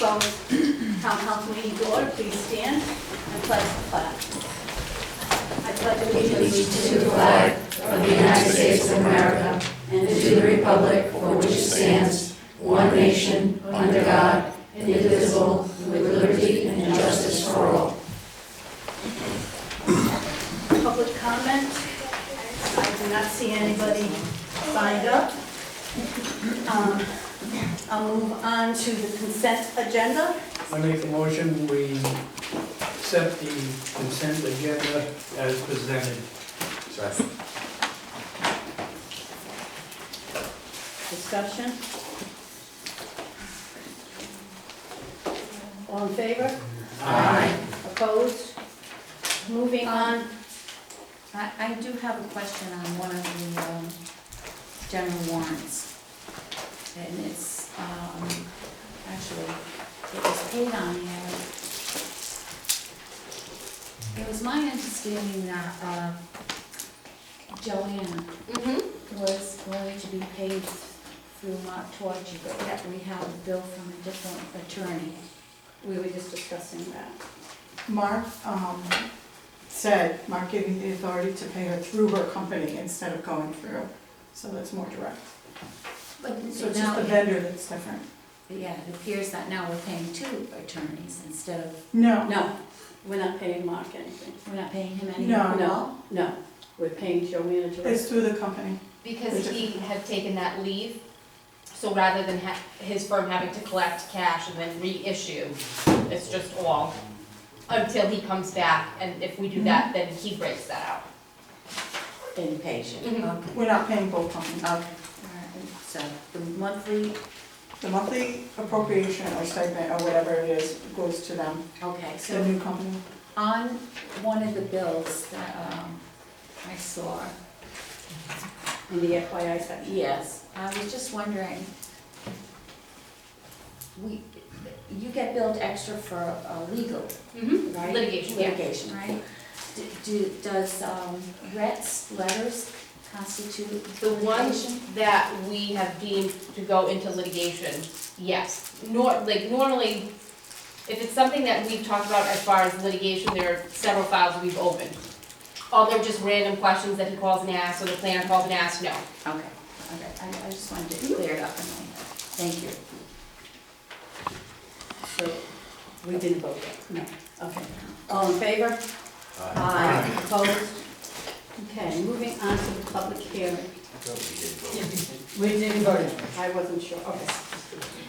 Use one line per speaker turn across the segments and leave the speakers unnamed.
Opposed? Town Council meeting to order, please stand and pledge the flag. I pledge allegiance
To the flag of the United States of America and to the republic for which it stands, one nation, under God, indivisible, with liberty and justice for all.
Public comment. I do not see anybody signed up. I'll move on to the consent agenda.
I make a motion, we accept the consent agenda as presented.
Second.
Discussion. All in favor?
Aye.
Opposed? Moving on.
I do have a question on one of the general warrants. And it's, actually, it was paid on there. It was my understanding that Joanna was going to be paid through Mark Torchy, but yet we have a bill from a different attorney.
We were just discussing that.
Mark said, Mark gave me the authority to pay her through her company instead of going through, so that's more direct.
But
So it's just
now,
the vendor that's different.
yeah, it appears that now we're paying two attorneys instead of,
No,
No, we're not paying Mark anything.
we're not paying him any
No.
at all?
No, we're paying Joanna to.
it's through the company.
Because he had taken that leave, so rather than his firm having to collect cash and then reissue, it's just all until he comes back, and if we do that, then he breaks that out.
Inpatient,
Mhm.
okay.
We're not paying both companies.
Okay, all right, so the monthly,
The monthly appropriation or stipend or whatever it is goes to them,
okay,
the
so
new company.
on one of the bills that I saw,
In the FYI section.
yes, I was just wondering, you get billed extra for legal, right?
Litigation, yeah.
Litigation, right? Does Rhett's letters constitute
The ones
litigation?
that we have deemed to go into litigation, yes. Normally, if it's something that we've talked about as far as litigation, there are several files we've opened. All they're just random questions that he calls and asks, or the planner calls and asks, no.
Okay, I just wanted to clear it up in my head. Thank you.
So, we didn't vote yet? No. Okay. All in favor? Aye. Opposed? Okay, moving on to the public hearing. We didn't vote. I wasn't sure, okay.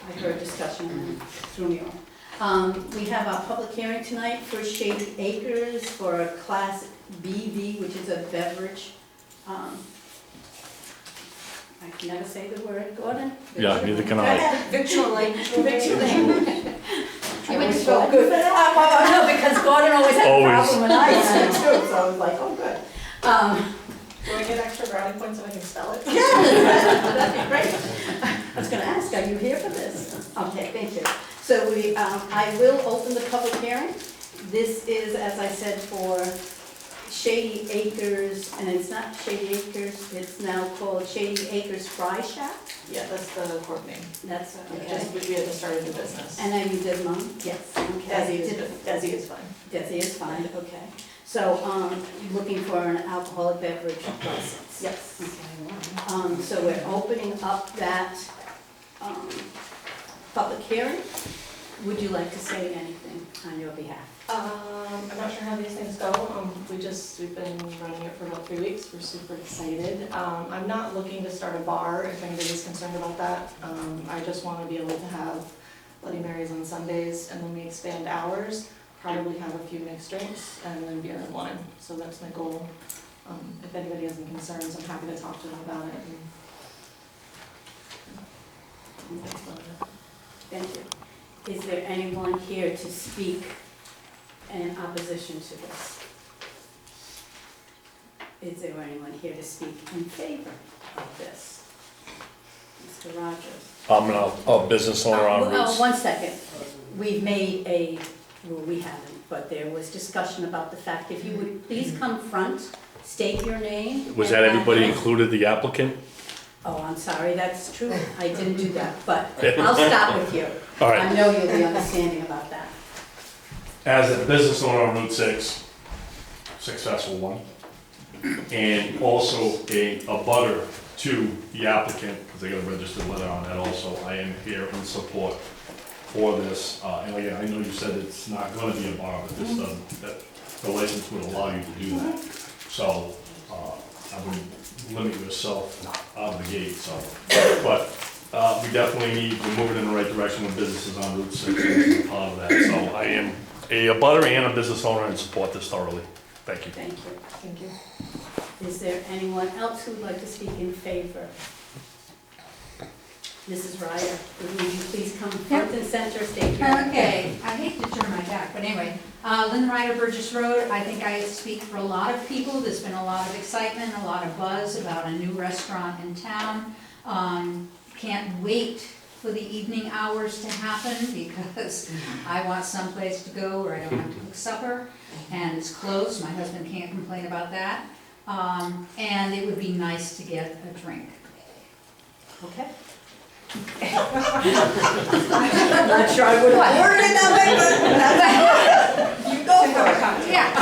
I heard discussion and threw me off. We have our public hearing tonight for Shady Acres for a Class BV, which is a beverage. I can never say the word, Gordon?
Yeah, neither can
Go
I.
ahead.
Victualling.
Victualling.
I went to
felt
school.
good for that. Well, no, because Gordon always had a
Always.
problem when I said it too, so I was like, oh, good.
Do I get extra brownie points if I can spell it?
That'd be great. I was gonna ask, are you here for this? Okay, thank you. So I will open the public hearing. This is, as I said, for Shady Acres, and it's not Shady Acres, it's now called Shady Acres Fry Shack.
Yeah, that's the corp name.
That's,
Just,
okay.
we had to start a new business.
And then you did mine? Yes. Okay.
Desi is fine.
Desi is fine, okay. So, you're looking for an alcoholic beverage license?
Yes.
Okay. So we're opening up that public hearing. Would you like to say anything on your behalf?
I'm not sure how these things go. We've been running it for about 3 weeks. We're super excited. I'm not looking to start a bar if anybody's concerned about that. I just want to be able to have Bloody Marys on Sundays, and then we expand hours, probably have a few mixed drinks, and then beer and wine. So that's my goal. If anybody has any concerns, I'm happy to talk to them about it. And that's about it.
Thank you. Is there anyone here to speak in opposition to this? Is there anyone here to speak in favor of this? Mr. Rogers?
I'm a business owner on Route.
One second. We've made well, we haven't, but there was discussion about the fact, if you would please come front, state your name.
Was
and
that everybody
address.
included, the applicant?
Oh, I'm sorry, that's true. I didn't do that, but I'll start with you.
All
I
right,
know you'll be understanding about that.
as a business owner on Route 6, successful one, and also a butter to the applicant, because they got a registered letter on that also, I am here in support for this. And again, I know you said it's not gonna be a bar, but this doesn't, that, the license would allow you to do that. So, I wouldn't limit yourself out of the gate, so. But, we definitely need to move it in the right direction when businesses on Route 6 is a part of that. So I am a butter and a business owner and support this thoroughly. Thank you.
Thank you.
Thank you.
Is there anyone else who would like to speak in favor? Mrs. Ryder, would you please come front and center, state your name?
Okay, I hate to turn my back, but anyway, Lynn Ryder, Burgess Road, I think I speak for a lot of people, there's been a lot of excitement, a lot of buzz about a new restaurant in town. Can't wait for the evening hours to happen, because I want someplace to go where I don't have to cook supper, and it's close, my husband can't complain about that. And it would be nice to get a drink.
Okay. I'm not sure I would have worded it that way, but you go for it.
Yeah,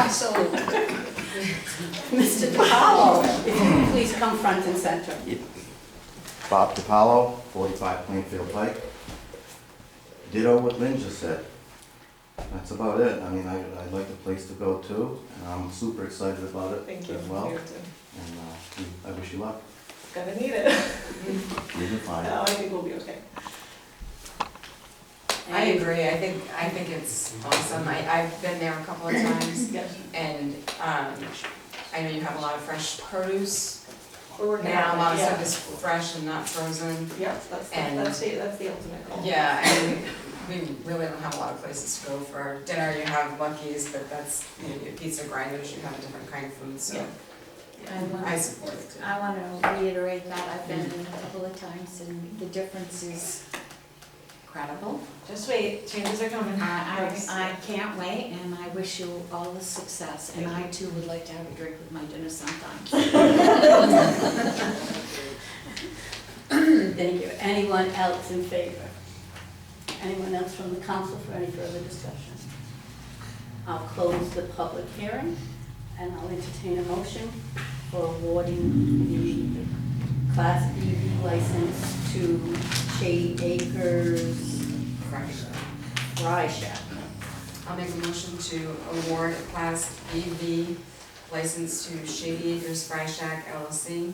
absolutely.
Mr. DiPaolo, if you could please come front and center.
Bob DiPaolo, 45 Plainfield Pike. Ditto what Lynn just said. That's about it. I mean, I like the place to go too, and I'm super excited about it
Thank you.
as well.
Here too.
And I wish you luck.
Gonna need it.
You'll be fine.
No, I think we'll be okay.
I agree, I think it's awesome, I've been there a couple of times,
Yes.
and, I know you have a lot of fresh produce.
We're working
Now, a
on
lot
it,
of
yeah.
stuff is fresh and not frozen.
Yep,
And-
that's the ultimate goal.
Yeah, and we really don't have a lot of places to go for dinner, you have Lucky's, but that's, you know, your pizza grinders, you have a different kind of food, so.
Yeah.
I support it too.
I want to reiterate that, I've been in a couple of times, and the difference is incredible.
Just wait, changes are coming.
I can't wait, and I wish you all the success, and I too would like to have a drink with my dinner sometime.
Thank you. Anyone else in favor? Anyone else from the council for any further discussion? I'll close the public hearing, and I'll entertain a motion for awarding the Class B license to Shady Acres Fry Shack.
I'll make a motion to award a Class BV license to Shady Acres Fry Shack LLC,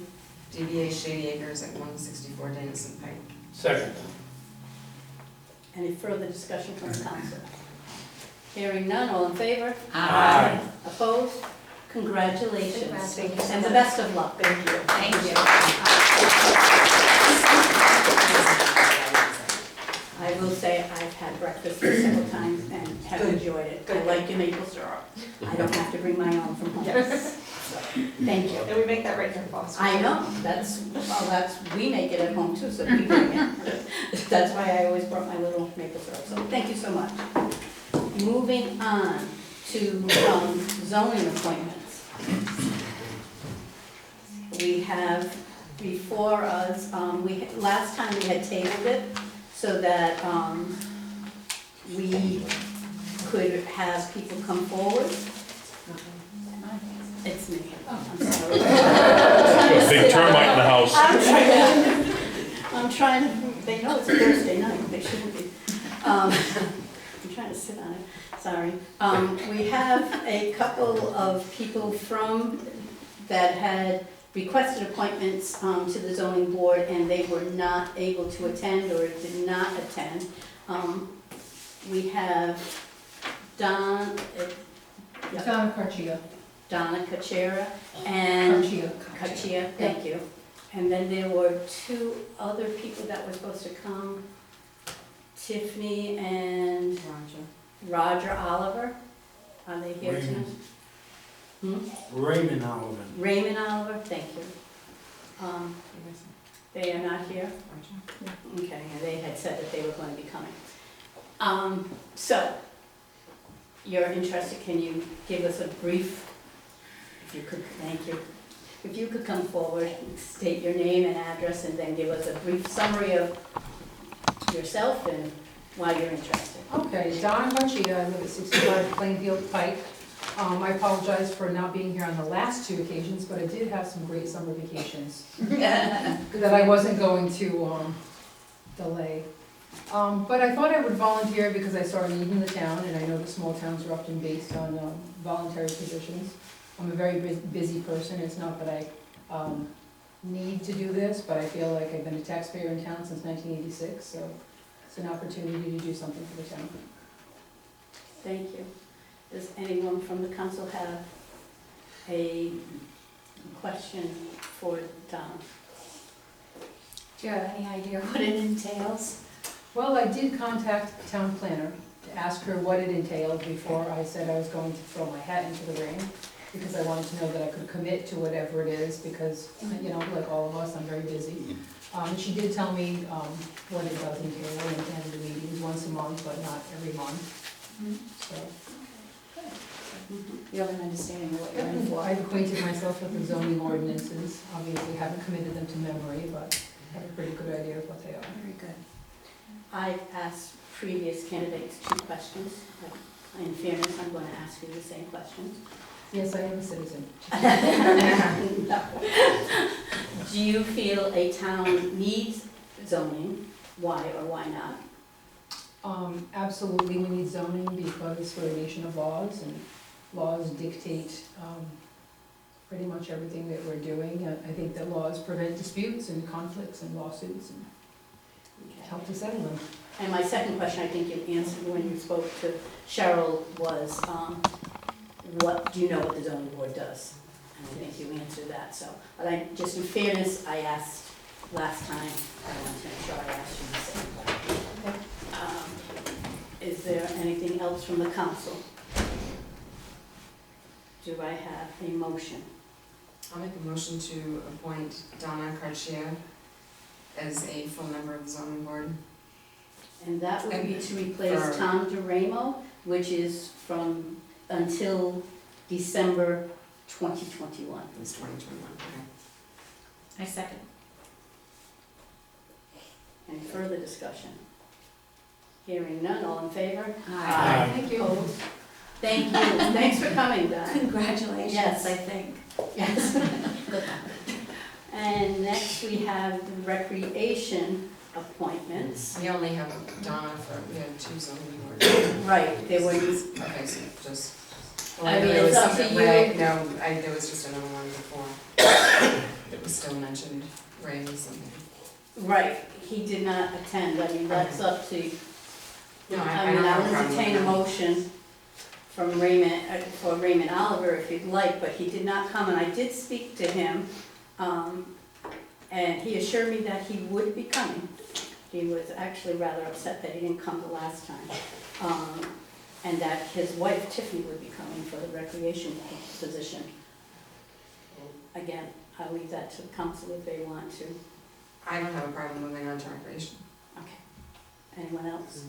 DBA Shady Acres at 164 Dennison Pike.
Second.
Any further discussion from the council? Hearing none, all in favor?
Aye.
Opposed? Congratulations.
Congratulations.
And the best of luck. Thank you.
Thank you.
I will say I've had breakfast there several times and have enjoyed it. I like your maple syrup. I don't have to bring my own from home.
Yes.
So, thank you.
And we make that right here in Boston.
I know, we make it at home too, so we bring it. That's why I always brought my little maple syrup, so thank you so much. Moving on to zoning appointments. We have before us, last time we had tabled it so that we could have people come forward. It's me, I'm sorry.
Big termite in the house.
I'm trying to, they know it's a Thursday night, they shouldn't be. I'm trying to sit on it, sorry. We have a couple of people that had requested appointments to the zoning board, and they were not able to attend or did not attend. We have Donna
Carchia.
Donna Cachera and Cachia, thank you. And then there were two other people that were supposed to come, Tiffany and Roger Oliver. Are they here tonight?
Raymond Oliver.
Raymond Oliver, thank you. They are not here? Okay, and they had said that they were going to be coming. So, you're interested, can you give us a brief, if you could, thank you. If you could come forward, state your name and address, and then give us a brief summary of yourself and why you're interested.
Okay, Don Garcia, I live at 65 Plainfield Pike. I apologize for not being here on the last two occasions, but I did have some great summer vacations that I wasn't going to delay. But I thought I would volunteer because I saw a need in the town, and I know that small towns are often based on voluntary positions. I'm a very busy person. It's not that I need to do this, but I feel like I've been a taxpayer in town since 1986, so it's an opportunity to do something for the town.
Thank you. Does anyone from the council have a question for Don?
Do you have any idea what it entails?
Well, I did contact the town planner to ask her what it entailed before I said I was going to throw my hat into the ring, because I wanted to know that I could commit to whatever it is, because, you know, like all of us, I'm very busy. She did tell me what it does entail, and the meetings once a month, but not every month, so.
You have an understanding of what you're in for?
I've acquainted myself with the zoning ordinances, obviously haven't committed them to memory, but have a pretty good idea of what they are.
Very good.
I've asked previous candidates 2 questions. In fairness, I'm going to ask you the same questions.
Yes, I am a citizen.
No. Do you feel a town needs zoning? Why or why not?
Absolutely, we need zoning because we're a nation of laws, and laws dictate pretty much everything that we're doing. I think that laws prevent disputes and conflicts and lawsuits and help to settle them.
And my second question, I think you answered when you spoke to Cheryl, was what do you know what the zoning board does? And I think you answered that. So, but I just in fairness, I asked last time. I want to make sure I asked you the same question. Is there anything else from the council? Do I have a motion?
I'll make a motion to appoint Donna Cartier as a full member of the zoning board.
And that would be to replace
For-
Tom DeRamo, which is from until December 2021.
It's 2021, okay.
I second.
Any further discussion? Hearing none, all in favor?
Aye.
Thank you. Opposed? Thank you. Thanks for coming, Don.
Congratulations,
Yes.
I think.
Yes. Good luck. And next we have the recreation appointments.
We only have Donna we have 2 zoning boards.
Right, they were,
Okay, so just.
I mean,
there was
it's up to
something-
you.
Ray- No, there was just another one before. It was still mentioned, Ray was something.
right, he did not attend. I mean, that's up to,
No,
I
don't
mean,
have
I'll
a problem with
entertain a
that.
motion from Raymond, for Raymond Oliver if you'd like, but he did not come, and I did speak to him, and he assured me that he would be coming. He was actually rather upset that he didn't come the last time, and that his wife Tiffany would be coming for the recreation position. Again, I'll leave that to the council if they want to.
I don't have a problem moving on to recreation.
Anyone else?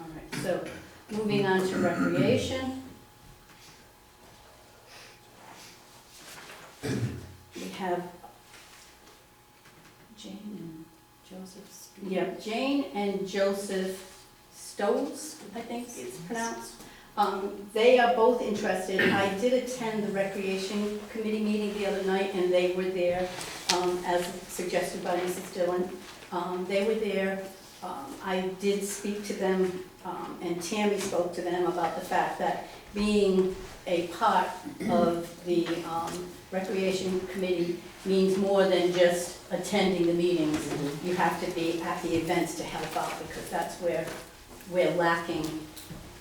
All right, so moving on to recreation. We have Jane and Joseph. Yeah, Jane and Joseph Stoves, I think it's pronounced. They are both interested. I did attend the recreation committee meeting the other night, and they were there, as suggested by Mrs. Dillon. They were there. I did speak to them, and Tammy spoke to them about the fact that being a part of the recreation committee means more than just attending the meetings. You have to be at the events to help out, because that's where we're lacking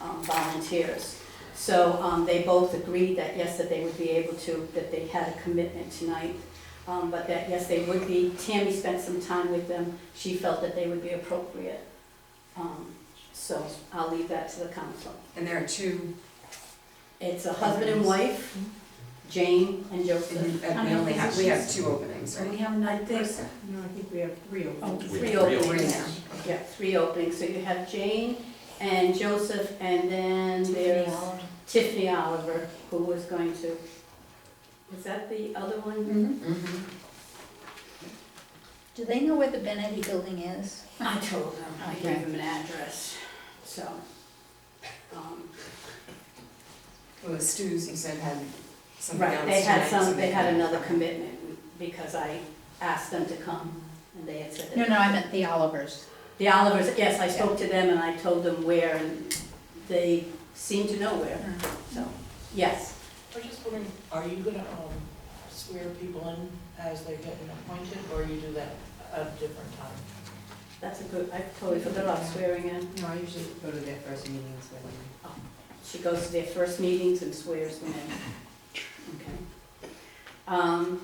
volunteers. So they both agreed that yes, that they would be able to, that they had a commitment tonight. But that, yes, they would be. Tammy spent some time with them. She felt that they would be appropriate. So I'll leave that to the council.
And there are 2.
It's a husband and wife, Jane and Joseph.
We have 2 openings,
Do we
right?
have another person?
No, I think we have 3 of them.
Oh,
We
3
have 3
openings.
openings.
Yeah, 3 openings. So you have Jane and Joseph, and then there's Tiffany Oliver, who was going to, is that the other one?
Mm-hmm.
Mm-hmm.
Do they know where the Benetti building is?
I told them, I
Okay.
gave them an address, so.
Well, the Stews, you said, had something else
Right, they had
tonight, so
some, they had
can-
another commitment because I asked them to come and they had said.
No, no, I meant the Olivers.
The Olivers, yes, I spoke to them and I told them where and they seemed to know where, so, yes.
I was just wondering, are you gonna, swear people in as they're getting appointed, or you do that at a different time?
That's a good, I totally forgot about swearing in.
No, I usually go to their first meetings with them.
She goes to their first meetings and swears them in. Okay.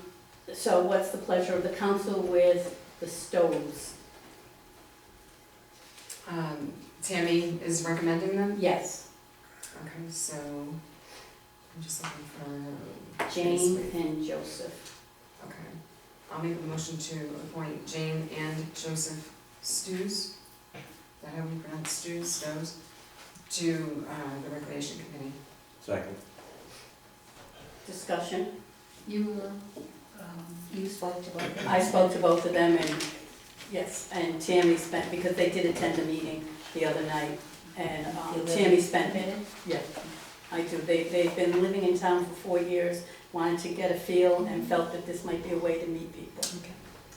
So what's the pleasure of the council with the Stoves?
Tammy is recommending them?
Yes,
Okay, so, I'm just looking for.
Jane and Joseph.
Okay, I'll make a motion to appoint Jane and Joseph Stews, is that how we pronounce Stows, to, the recreation committee.
Second.
Discussion.
You spoke to both.
I spoke to both of them and, yes, and Tammy spent, because they did attend a meeting the other night. And Tammy spent, yeah, I do. They've been living in town for 4 years, wanted to get a feel and felt that this might be a way to meet people.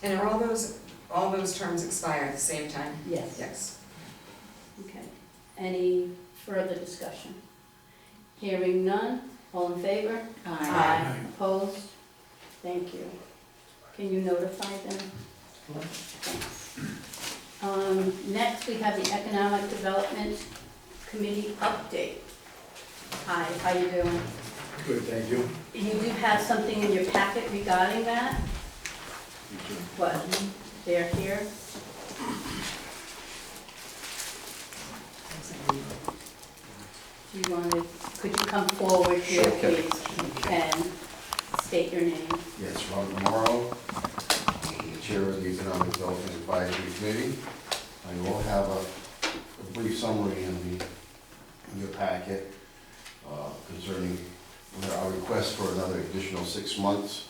And are all those terms expire at the same time?
Yes.
Yes.
Okay. Any further discussion? Hearing none, all in favor? Aye. Opposed? Thank you. Can you notify them? Thanks. Next, we have the Economic Development Committee update. Hi, how you doing?
Good, thank you.
You do have something in your packet regarding that? What, they're here? Do you want to, could you come forward here,
Sure.
please, and state your name?
Yes, Robert Morrow, the Chair of the Economic Development Advisory Committee. I will have a brief summary in your packet concerning our request for another additional 6 months.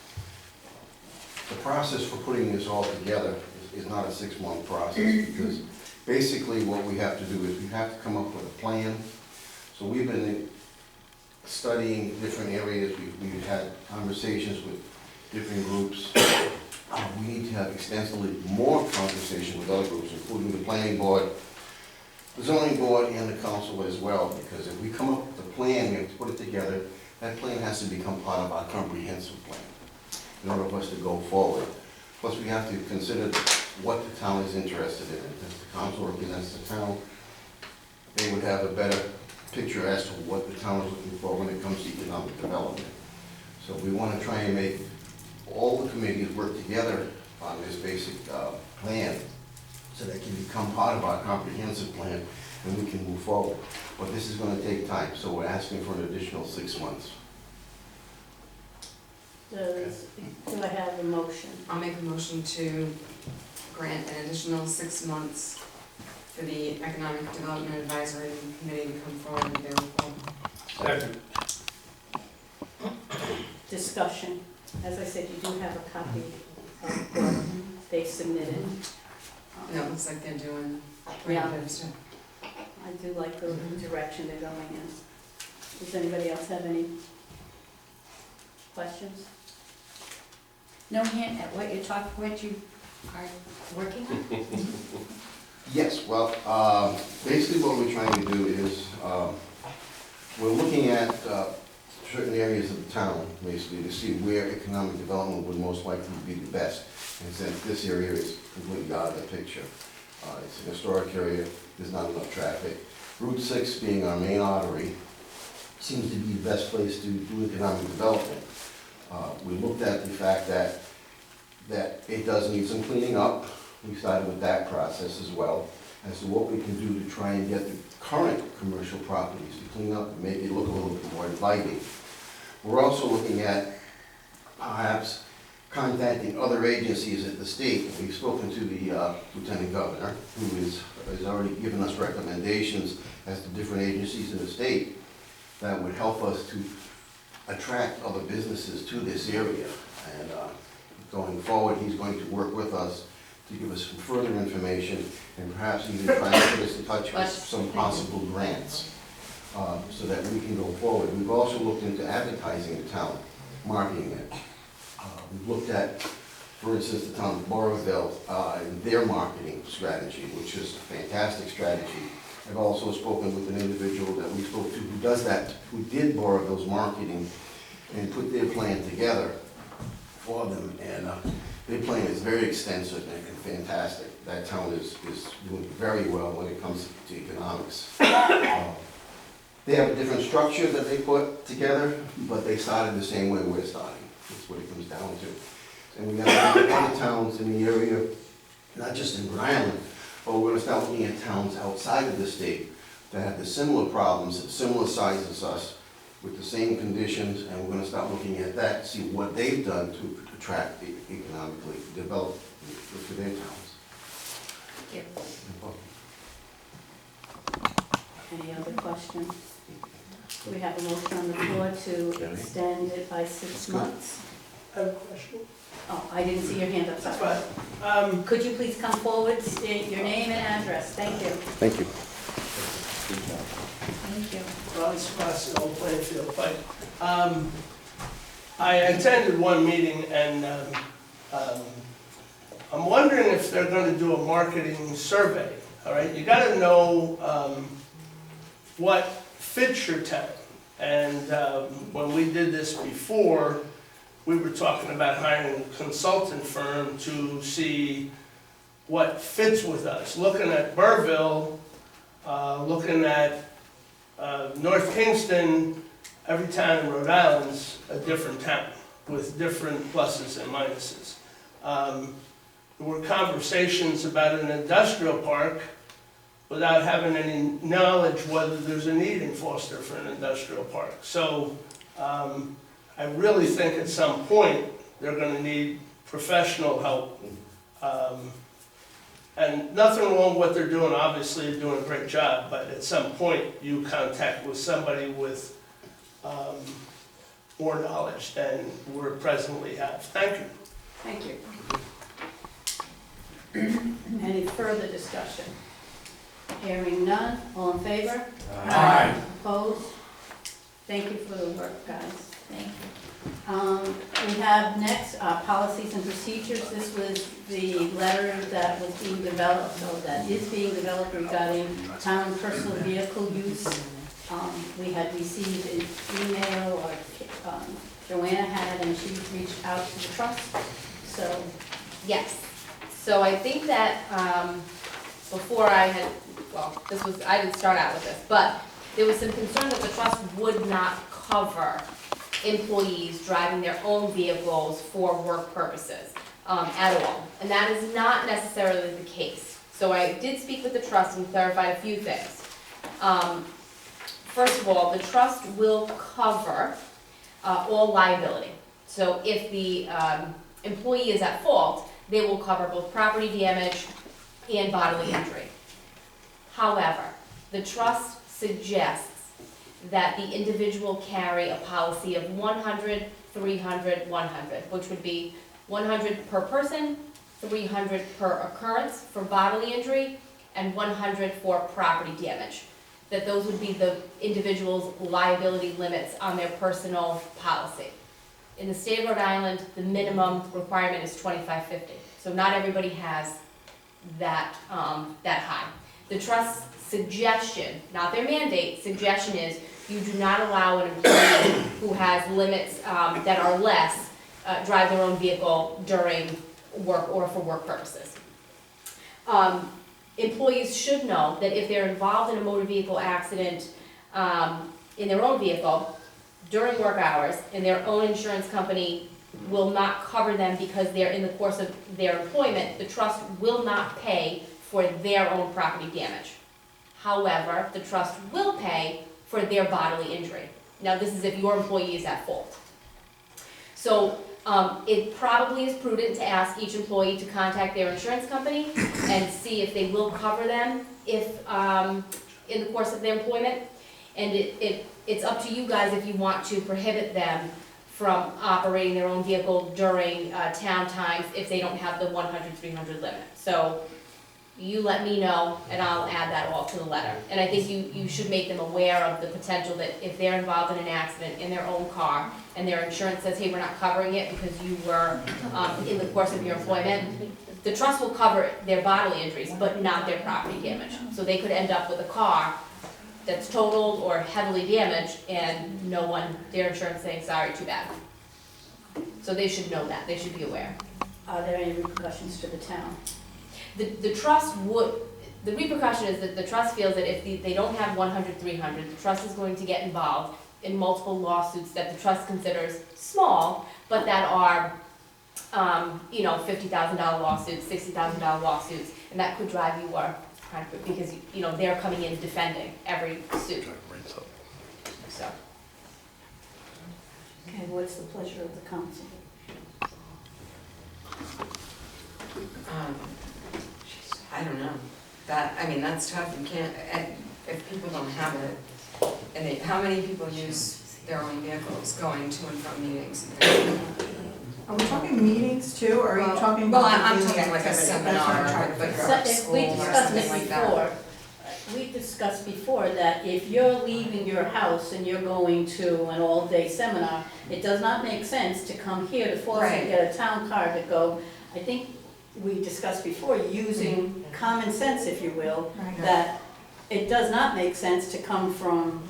The process for putting this all together is not a 6-month process, because basically what we have to do is we have to come up with a plan. So we've been studying different areas, we've had conversations with different groups. We need to have extensively more conversation with other groups, including the planning board, the zoning board, and the council as well, because if we come up with a plan, we have to put it together, that plan has to become part of our comprehensive plan in order for us to go forward. Plus, we have to consider what the town is interested in. If the council represents the town, they would have a better picture as to what the town is looking for when it comes to economic development. So we want to try and make all the committees work together on this basic plan so that it can become part of our comprehensive plan and we can move forward. But this is going to take time, so we're asking for an additional 6 months.
Do I have a motion?
I'll make a motion to grant an additional 6 months for the Economic Development Advisory Committee to come forward with their report.
Second.
Discussion. As I said, you do have a copy of what they submitted.
No, it looks like they're doing
Yeah.
pretty good stuff.
I do like the direction they're going in. Does anybody else have any questions?
No hint at what you are working on?
Yes, well, basically what we're trying to do is, we're looking at certain areas of the town, basically, to see where economic development would most likely be the best. And since this area is completely out of the picture, it's an historic area, there's not enough traffic. Route 6 being our main artery seems to be the best place to do economic development. We looked at the fact that it does need some cleaning up. We started with that process as well, as to what we can do to try and get the current commercial properties to clean up and make it look a little bit more inviting. We're also looking at perhaps contacting other agencies at the state. We've spoken to the Lieutenant Governor, who has already given us recommendations as to different agencies in the state that would help us to attract other businesses to this area. And going forward, he's going to work with us to give us some further information and perhaps even try to put us in touch with some possible grants, so that we can go forward. We've also looked into advertising the town, marketing it. We've looked at, for instance, the town of Burrville, and their marketing strategy, which is a fantastic strategy. I've also spoken with an individual that we spoke to who does that, who did Burrville's marketing and put their plan together for them. And their plan is very extensive and fantastic. That town is doing very well when it comes to economics. They have a different structure that they put together, but they started the same way we're starting. That's what it comes down to. And we have other towns in the area, not just in Rhode Island, but we're gonna start looking at towns outside of the state that have the similar problems, similar size as us, with the same conditions, and we're gonna start looking at that, see what they've done to attract economically, develop for their towns.
Thank you.
Any other questions? We have a motion on the floor to extend it by 6 months.
I have a question.
Oh, I didn't see your hand up,
That's
sorry.
fine.
Could you please come forward, state your name and address? Thank you.
Thank you.
Thank you.
Ron Squass, Old Plainfield Pike. I attended one meeting and I'm wondering if they're gonna do a marketing survey, all right? You gotta know what fits your town. And when we did this before, we were talking about hiring a consultant firm to see what fits with us. Looking at Burrville, looking at North Kingston, every town in Rhode Island's a different town with different pluses and minuses. There were conversations about an industrial park without having any knowledge whether there's a need in Foster for an industrial park. So I really think at some point they're gonna need professional help. And nothing wrong with what they're doing, obviously they're doing a great job, but at some point you contact with somebody with more knowledge than we presently have. Thank you.
Thank you. Any further discussion? Hearing none, all in favor?
Aye.
Opposed? Thank you for the work, guys.
Thank you.
We have next, policies and procedures. This was the letter that was being developed, or that is being developed regarding town personal vehicle use. We had received an email, or Joanna had, and she reached out to the trust, so.
Yes, so I think that, before I had, well, I didn't start out with this, but there was some concern that the trust would not cover employees driving their own vehicles for work purposes, at all. And that is not necessarily the case. So I did speak with the trust and clarified a few things. First of all, the trust will cover all liability. So if the employee is at fault, they will cover both property damage and bodily injury. However, the trust suggests that the individual carry a policy of 100, 300, 100, which would be 100 per person, 300 per occurrence for bodily injury, and 100 for property damage. That those would be the individual's liability limits on their personal policy. In the state of Rhode Island, the minimum requirement is $25.50. So not everybody has that, that high. The trust's suggestion, not their mandate, suggestion is you do not allow an employee who has limits that are less drive their own vehicle during work or for work purposes. Employees should know that if they're involved in a motor vehicle accident in their own vehicle during work hours, and their own insurance company will not cover them because they're in the course of their employment, the trust will not pay for their own property damage. However, the trust will pay for their bodily injury. Now, this is if your employee is at fault. So it probably is prudent to ask each employee to contact their insurance company and see if they will cover them if in the course of their employment. And it's up to you guys if you want to prohibit them from operating their own vehicle during town times if they don't have the 100, 300 limit. So you let me know and I'll add that all to the letter. And I think you should make them aware of the potential that if they're involved in an accident in their own car and their insurance says, hey, we're not covering it because you were in the course of your employment, the trust will cover their bodily injuries, but not their property damage. So they could end up with a car that's totaled or heavily damaged and no one, their insurance saying, sorry, too bad. So they should know that, they should be aware.
Are there any repercussions to the town?
The trust would, the repercussion is that the trust feels that if they don't have 100, 300, the trust is going to get involved in multiple lawsuits that the trust considers small, but that are, $50,000 lawsuits, $60,000 lawsuits, and that could drive you because, they're coming in defending every suit. So.
Okay, what's the pleasure of the council?
I don't know. That's tough. You can't, if people don't have it, and how many people use their own vehicles going to and from meetings and things?
Are we talking meetings too, or are you talking
Well,
about?
I'm
the
talking like a
activity?
seminar,
That's what I'm trying to
like
figure
for
out.
school
We
or
discussed
something
this
like that.
before. We discussed before that if you're leaving your house and you're going to an all-day seminar, it does not make sense to come here to Forest and
Right.
get a town car to go. I think we discussed before, using common sense, if you will,
Right.
that it does not make sense to come from,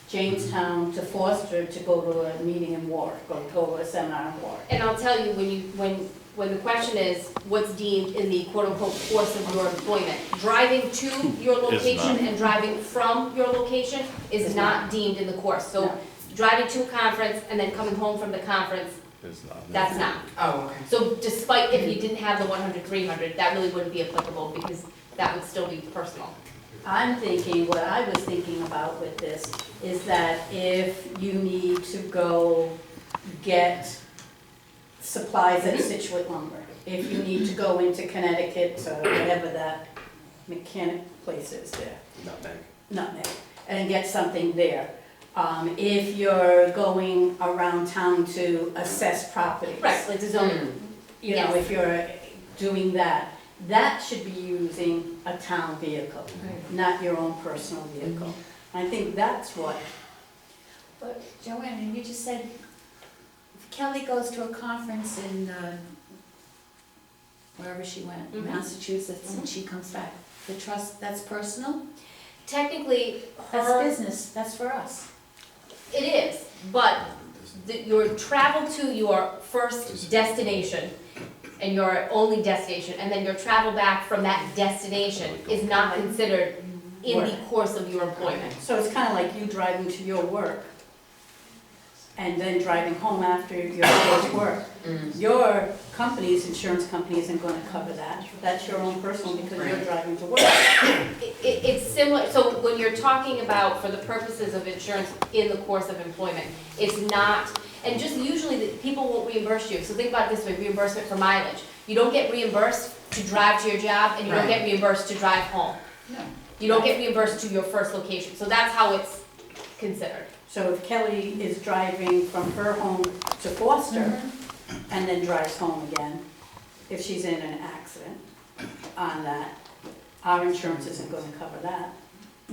Jamestown to Foster to go to a meeting in Warwick, or go to a seminar in Warwick.
And I'll tell you, when the question is, what's deemed in the quote-unquote course of your employment, driving to your location and driving from your location is not deemed in the course. So
No.
driving to a conference and then coming home from the conference, that's not.
Oh, okay.
So despite if you didn't have the 100, 300, that really wouldn't be applicable because that would still be personal.
What I was thinking about with this is that if you need to go get supplies at Situate Lumber, if you need to go into Connecticut, whatever that mechanic place is there, Nutmeg, and get something there. If you're going around town to assess properties.
Right, like the zoning. Yes.
If you're doing that, that should be using a town vehicle, not your own personal vehicle. I think that's what,
But Joanne, you just said if Kelly goes to a conference in wherever she went,
Mhm.
Massachusetts, and she comes back, the trust, that's personal?
Technically,
That's
her,
business, that's for us.
it is, but your travel to your first destination and your only destination, and then your travel back from that destination is not considered in the course of your employment.
so it's kind of like you driving to your work and then driving home after your day's work. Your insurance company isn't gonna cover that. That's your own personal because you're driving to work.
It's similar, so when you're talking about for the purposes of insurance in the course of employment, it's not, and just usually the people won't reimburse you. So think about it this way, reimbursement for mileage. You don't get reimbursed to drive to your job and you don't get reimbursed to drive home.
No.
You don't get reimbursed to your first location, so that's how it's considered.
So if Kelly is driving from her home to Foster and then drives home again, if she's in an accident on that, our insurance isn't gonna cover that.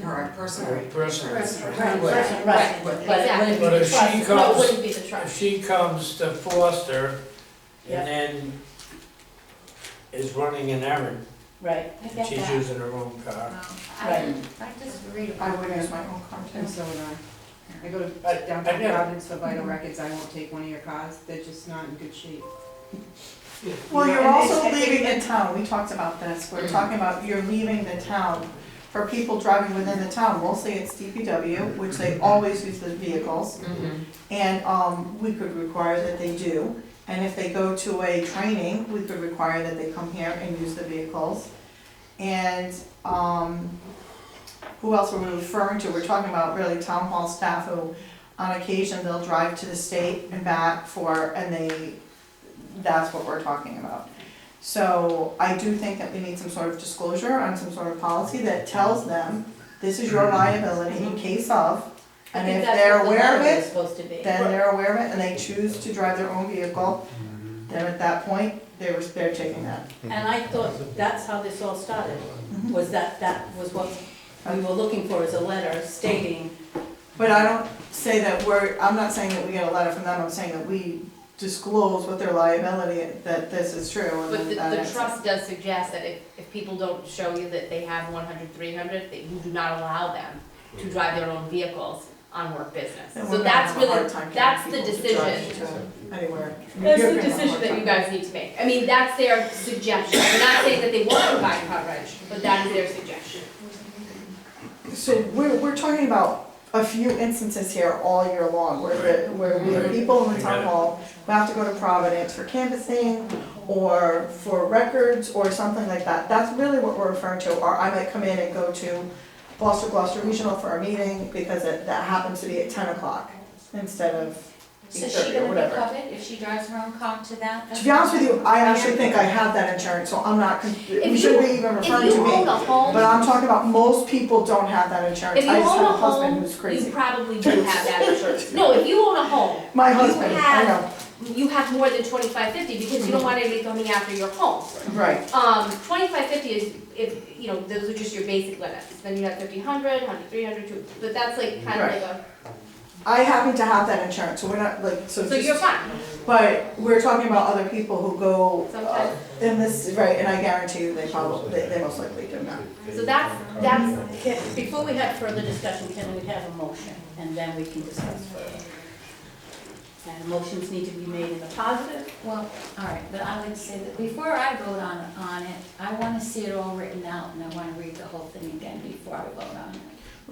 Or a personal.
Right,
Right.
but it
Exactly.
wouldn't be
But
the
if she
trust.
No, it
comes,
wouldn't be the trust.
if she comes to Foster
Yeah.
and then is running an errand,
Right,
I get
she's
that.
using her own car.
Right.
I just read
I
about
would
it.
use my own car too.
And so would I go
I-
to downtown
I know.
Providence for Vital Records, I won't take one of your cars, they're just not in good shape.
Well, you're
And
also
it's-
leaving the town, we talked about this, we're talking about you're leaving the town. For people driving within the town, mostly it's DPW, which they always use the vehicles. And, we could require that they do. And if they go to a training, we could require that they come here and use the vehicles. And, who else were we referring to? We're talking about really town hall staff who, on occasion, they'll drive to the state and back that's what we're talking about. So I do think that we need some sort of disclosure on some sort of policy that tells them, this is your liability in case of, And
think
if
that's
they're
what the
aware of
letter is
it,
supposed to be.
then they're aware of it and they choose to drive their own vehicle, then at that point, they're taking that.
And I thought that's how this all started, was that was what we were looking for, as a letter stating,
But I don't say that I'm not saying that we get a letter from them, I'm saying that we disclose what their liability, that this is true. And
But
then
the
that's-
trust does suggest that if people don't show you that they have 100, 300, that you do not allow them to drive their own vehicles on work business.
then
So
we're gonna
that's
have a hard
really,
time getting
that's the
people to
decision.
drive to Anywhere.
That's
You're
the
gonna have a
decision
hard
that
time.
you guys need to make. I mean, that's their suggestion. We're not saying that they won't provide coverage, but that is their suggestion.
So we're talking about a few instances here all year long, where we have people in the town hall who have to go to Providence for canvassing or for records or something like that. That's really what we're referring to, or I might come in and go to Gloucester Regional for a meeting because that happens to be at 10 o'clock instead of
So is
8:30
she
or
gonna be
whatever.
covered if she drives her own car to that?
To be honest with you, I actually think I have that insurance, so I'm not, we shouldn't be even referring
If
to
you own
me.
a home,
But I'm talking about most people don't have that insurance.
if you
I just
own
have
a
a husband
home,
who's crazy.
you probably do have that insurance. No, if you own a home,
My
you
husband, I
have-
know,
you have more than 2550 because you don't want anybody coming after your home.
right.
2550 is, if, you know, those are just your basic limits. Then you have 1500, 100, 300, but that's like kind of
Right.
like a,
I happen to have that insurance, so we're not like, so
so you're
just,
fine.
but we're talking about other people who go
Sometimes.
in this, right, and I guarantee you they most likely do not.
So that's,
before we have further discussion, can we have a motion, and then we can discuss further? And motions need to be made in the positive.
Well, all right, but I would say that before I vote on it, I wanna see it all written out, and I wanna read the whole thing again before I vote on it.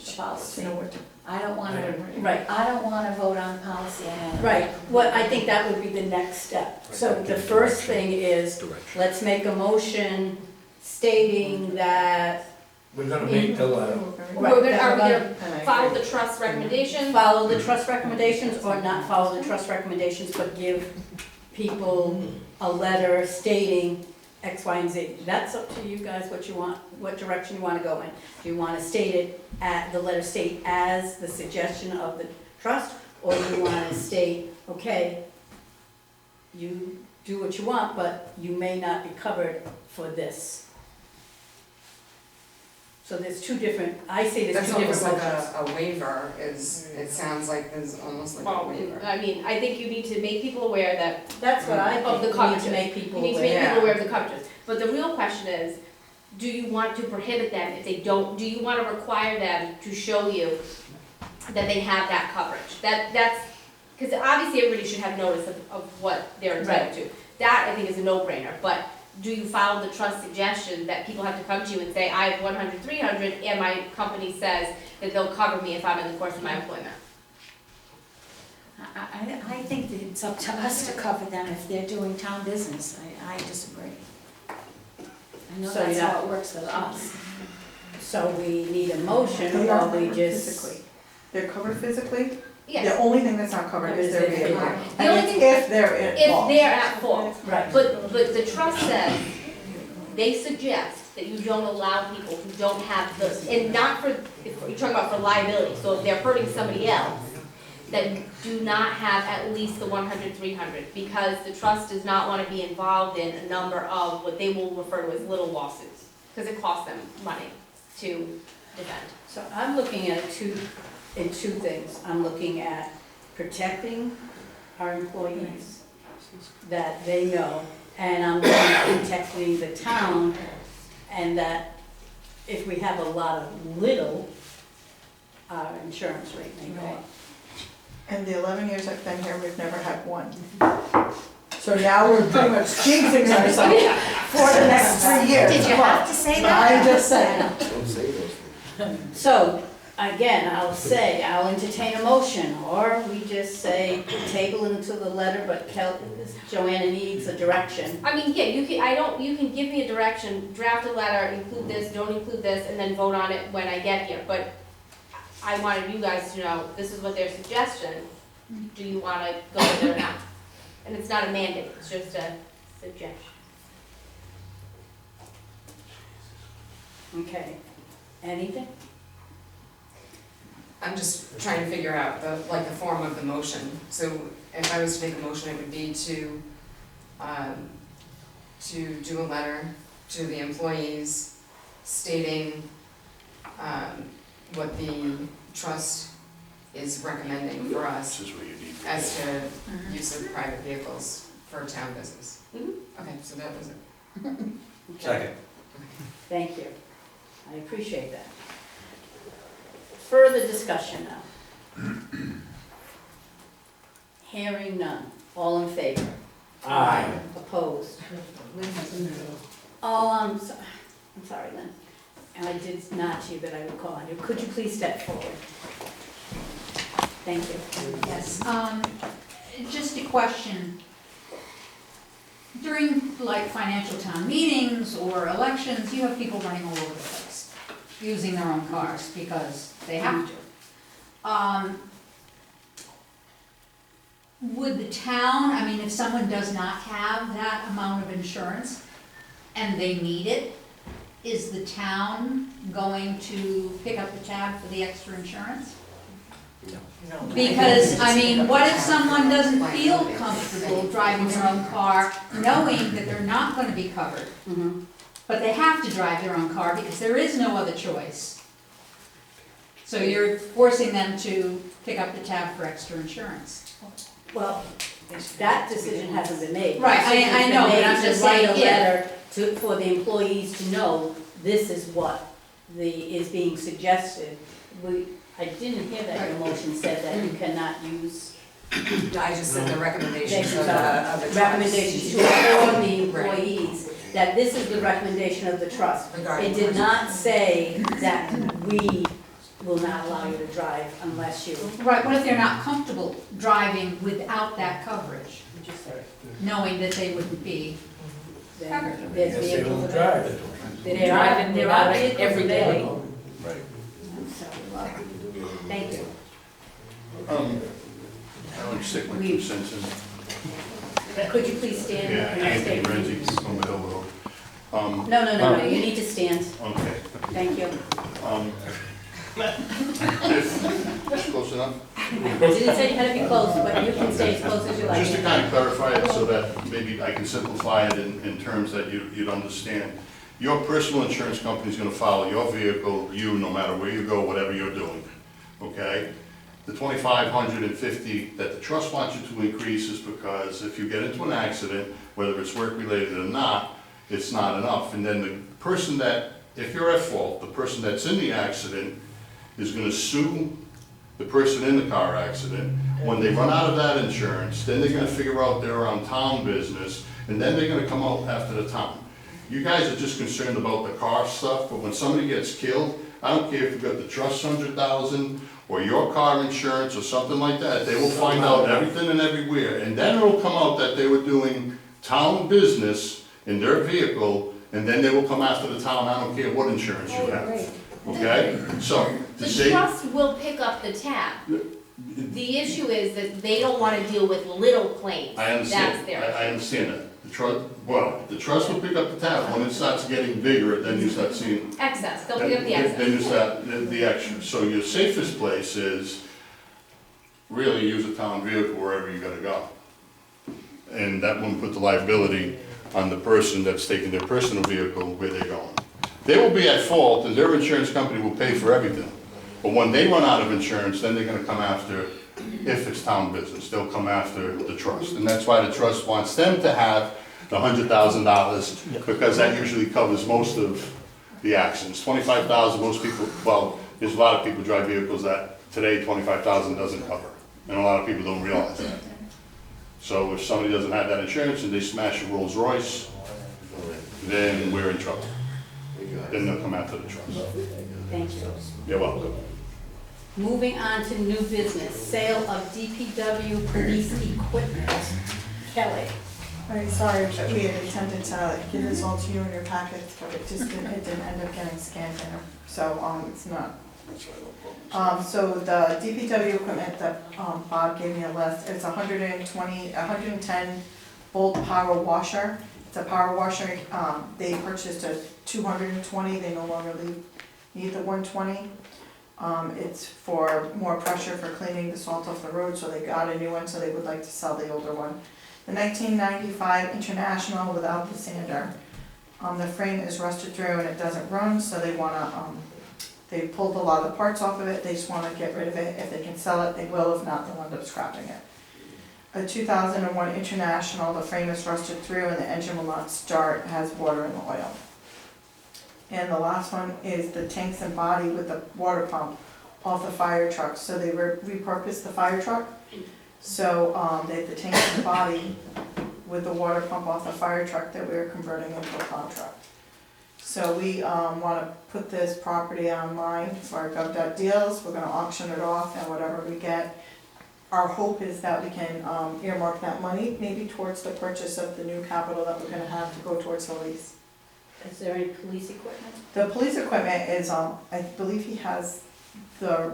The policy.
You know what,
I don't wanna,
Right,
I don't wanna vote on policy ahead.
right. What, I think that would be the next step. So the first thing is, let's make a motion stating that,
We're gonna make the letter.
right,
are we
that we're
gonna
and I
follow
agree.
the trust recommendations?
follow the trust recommendations, or not follow the trust recommendations, but give people a letter stating X, Y, and Z. That's up to you guys, what you want, what direction you wanna go in. Do you wanna state it the letter state as the suggestion of the trust, or do you wanna state, okay, you do what you want, but you may not be covered for this? So there's two different, I say there's
That's
two
almost
different
like
motions.
a waiver it sounds like there's almost like a
Well,
waiver.
I mean, I think you need to make people aware that,
That's what I
Of the
think, we need
coverages.
to make
you
people
need to make
aware.
Yeah.
people aware of the coverages. But the real question is, do you want to prohibit them if they don't, do you wanna require them to show you that they have that coverage? That's, cause obviously everybody should have notice of what they're entitled to. That, I think, is a no-brainer, but do you follow the trust suggestion that people have to come to you and say, I have 100, 300, and my company says that they'll cover me if I'm in the course of my employment?
I think that it's up to us to cover them if they're doing town business. I disagree. I know
So
that's
you're not-
how it works with us.
So we need a motion,
They
or
are
we
covered
just.
physically. They're covered physically?
Yes,
The only thing that's not covered is their
Is their
vehicle.
vehicle.
The only
And it's
thing-
if they're at
if
fault.
they're at fault.
Right.
But the trust says, they suggest that you don't allow people who don't have the, and not for, if you're talking about for liability, so if they're hurting somebody else, that do not have at least the 100, 300, because the trust does not wanna be involved in a number of what they will refer to as little lawsuits, because it costs them money to defend.
So I'm looking at it in two things. I'm looking at protecting our employees, that they know, and I'm looking at protecting the town, and that if we have a lot of little, our insurance rate may go up.
In the 11 years I've been here, we've never had one. So now we're pretty much jinxing ourselves for the next 3 years.
Did you have to say
But
that?
I'm just saying.
Don't say those things.
So, again, I'll entertain a motion, or we just say table into the letter, but Joanna needs a direction.
I mean, yeah, you can give me a direction, draft a letter, include this, don't include this, and then vote on it when I get here, but I wanted you guys to know, this is what their suggestion, do you wanna go with it or not? And it's not a mandate, it's just a suggestion.
Okay, anything?
I'm just trying to figure out the form of the motion. So if I was to make a motion, it would be to do a letter to the employees stating, what the trust is recommending for us
This is where you need.
as to use of private vehicles for town business. Okay, so that was it.
Second.
Thank you. I appreciate that. Further discussion now. Hearing none. All in favor?
Aye.
Opposed? Oh, I'm sorry, Lynn. And I did nod to you that I would call on you. Could you please step forward? Thank you.
Yes, just a question. During like financial town meetings or elections, you have people running all over the place, using their own cars because they have to. Would the town, I mean, if someone does not have that amount of insurance and they need it, is the town going to pick up the tab for the extra insurance?
No.
Because, I mean, what if someone doesn't feel comfortable driving their own car, knowing that they're not gonna be covered? But they have to drive their own car because there is no other choice. So you're forcing them to pick up the tab for extra insurance.
Well, that decision hasn't been made.
Right, I know, but I'm just saying,
To write a
yeah.
letter for the employees to know this is what is being suggested. I didn't hear that your motion said that you cannot use.
I just said the recommendations of the trust.
Recommendations to all the employees, that this is the recommendation of the trust.
Regarding
It did not say that we will not allow you to drive unless you.
Right, what if they're not comfortable driving without that coverage, knowing that they wouldn't be?
Then there's
Yes, they
vehicles
won't
available.
drive it.
There are vehicles
every day.
available.
Right.
So, thank you.
I want to stick my 2 cents in.
Could you please stand?
Yeah,
and
Anthony
state-
Renzi, on the Hill Road.
No, you need to stand.
Okay.
Thank you.
Close enough?
I didn't say you had to be close, but you can stay as close as you like.
Just to kind of clarify it so that maybe I can simplify it in terms that you'd understand. Your personal insurance company is gonna follow your vehicle, no matter where you go, whatever you're doing, okay? The 2,550 that the trust wants you to increase is because if you get into an accident, whether it's work-related or not, it's not enough. And then the person that, if you're at fault, the person that's in the accident is gonna sue the person in the car accident. When they run out of that insurance, then they're gonna figure out they're on town business, and then they're gonna come out after the town. You guys are just concerned about the car stuff, but when somebody gets killed, I don't care if you've got the trust 100,000, or your car insurance, or something like that, they will find out everything and everywhere, and then it'll come out that they were doing town business in their vehicle, and then they will come after the town, I don't care what insurance you have. Okay? So, to
The
say.
trust will pick up the tab. The issue is that they don't wanna deal with little claims.
I understand,
That's their
I understand that. The trust will pick up the tab. When it starts getting bigger, then you start seeing.
excess, they'll pick up the
Then
excess.
you start the extra. So your safest place is really use a town vehicle wherever you gotta go. And that wouldn't put the liability on the person that's taking their personal vehicle where they're going. They will be at fault and their insurance company will pay for everything. But when they run out of insurance, then they're gonna come after, if it's town business, they'll come after the trust. And that's why the trust wants them to have the $100,000, because that usually covers most of the accidents. 25,000, most people, well, there's a lot of people drive vehicles that today 25,000 doesn't cover. And a lot of people don't realize that. So if somebody doesn't have that insurance and they smash a Rolls Royce, then we're in trouble. Then they'll come after the trust.
Thank you.
You're welcome.
Moving on to new business, sale of DPW police equipment. Kelly.
All right, sorry, we had intended to give this all to you in your packets, but it didn't end up getting scanned in, so, it's not. So the DPW equipment that, Bob gave me a list, it's 110 volt power washer. It's a power washer, they purchased a 220, they no longer need the 120. It's for more pressure for cleaning the salt off the road, so they got a new one, so they would like to sell the older one. The 1995 International without the sander. The frame is rusted through and it doesn't run, so they wanna, they pulled a lot of the parts off of it, they just wanna get rid of it. If they can sell it, they will, if not, they'll end up scrapping it. A 2001 International, the frame is rusted through and the engine will not start, has water in the oil. And the last one is the tanks and body with the water pump off the fire truck. So they repurposed the fire truck. So they have the tanks and body with the water pump off the fire truck that we're converting into a plow truck. So we want to put this property online for our gov.deals. We're going to auction it off, and whatever we get, our hope is that we can earmark that money maybe towards the purchase of the new capital that we're going to have to go towards the lease.
Is there any police equipment?
The police equipment is, I believe he has the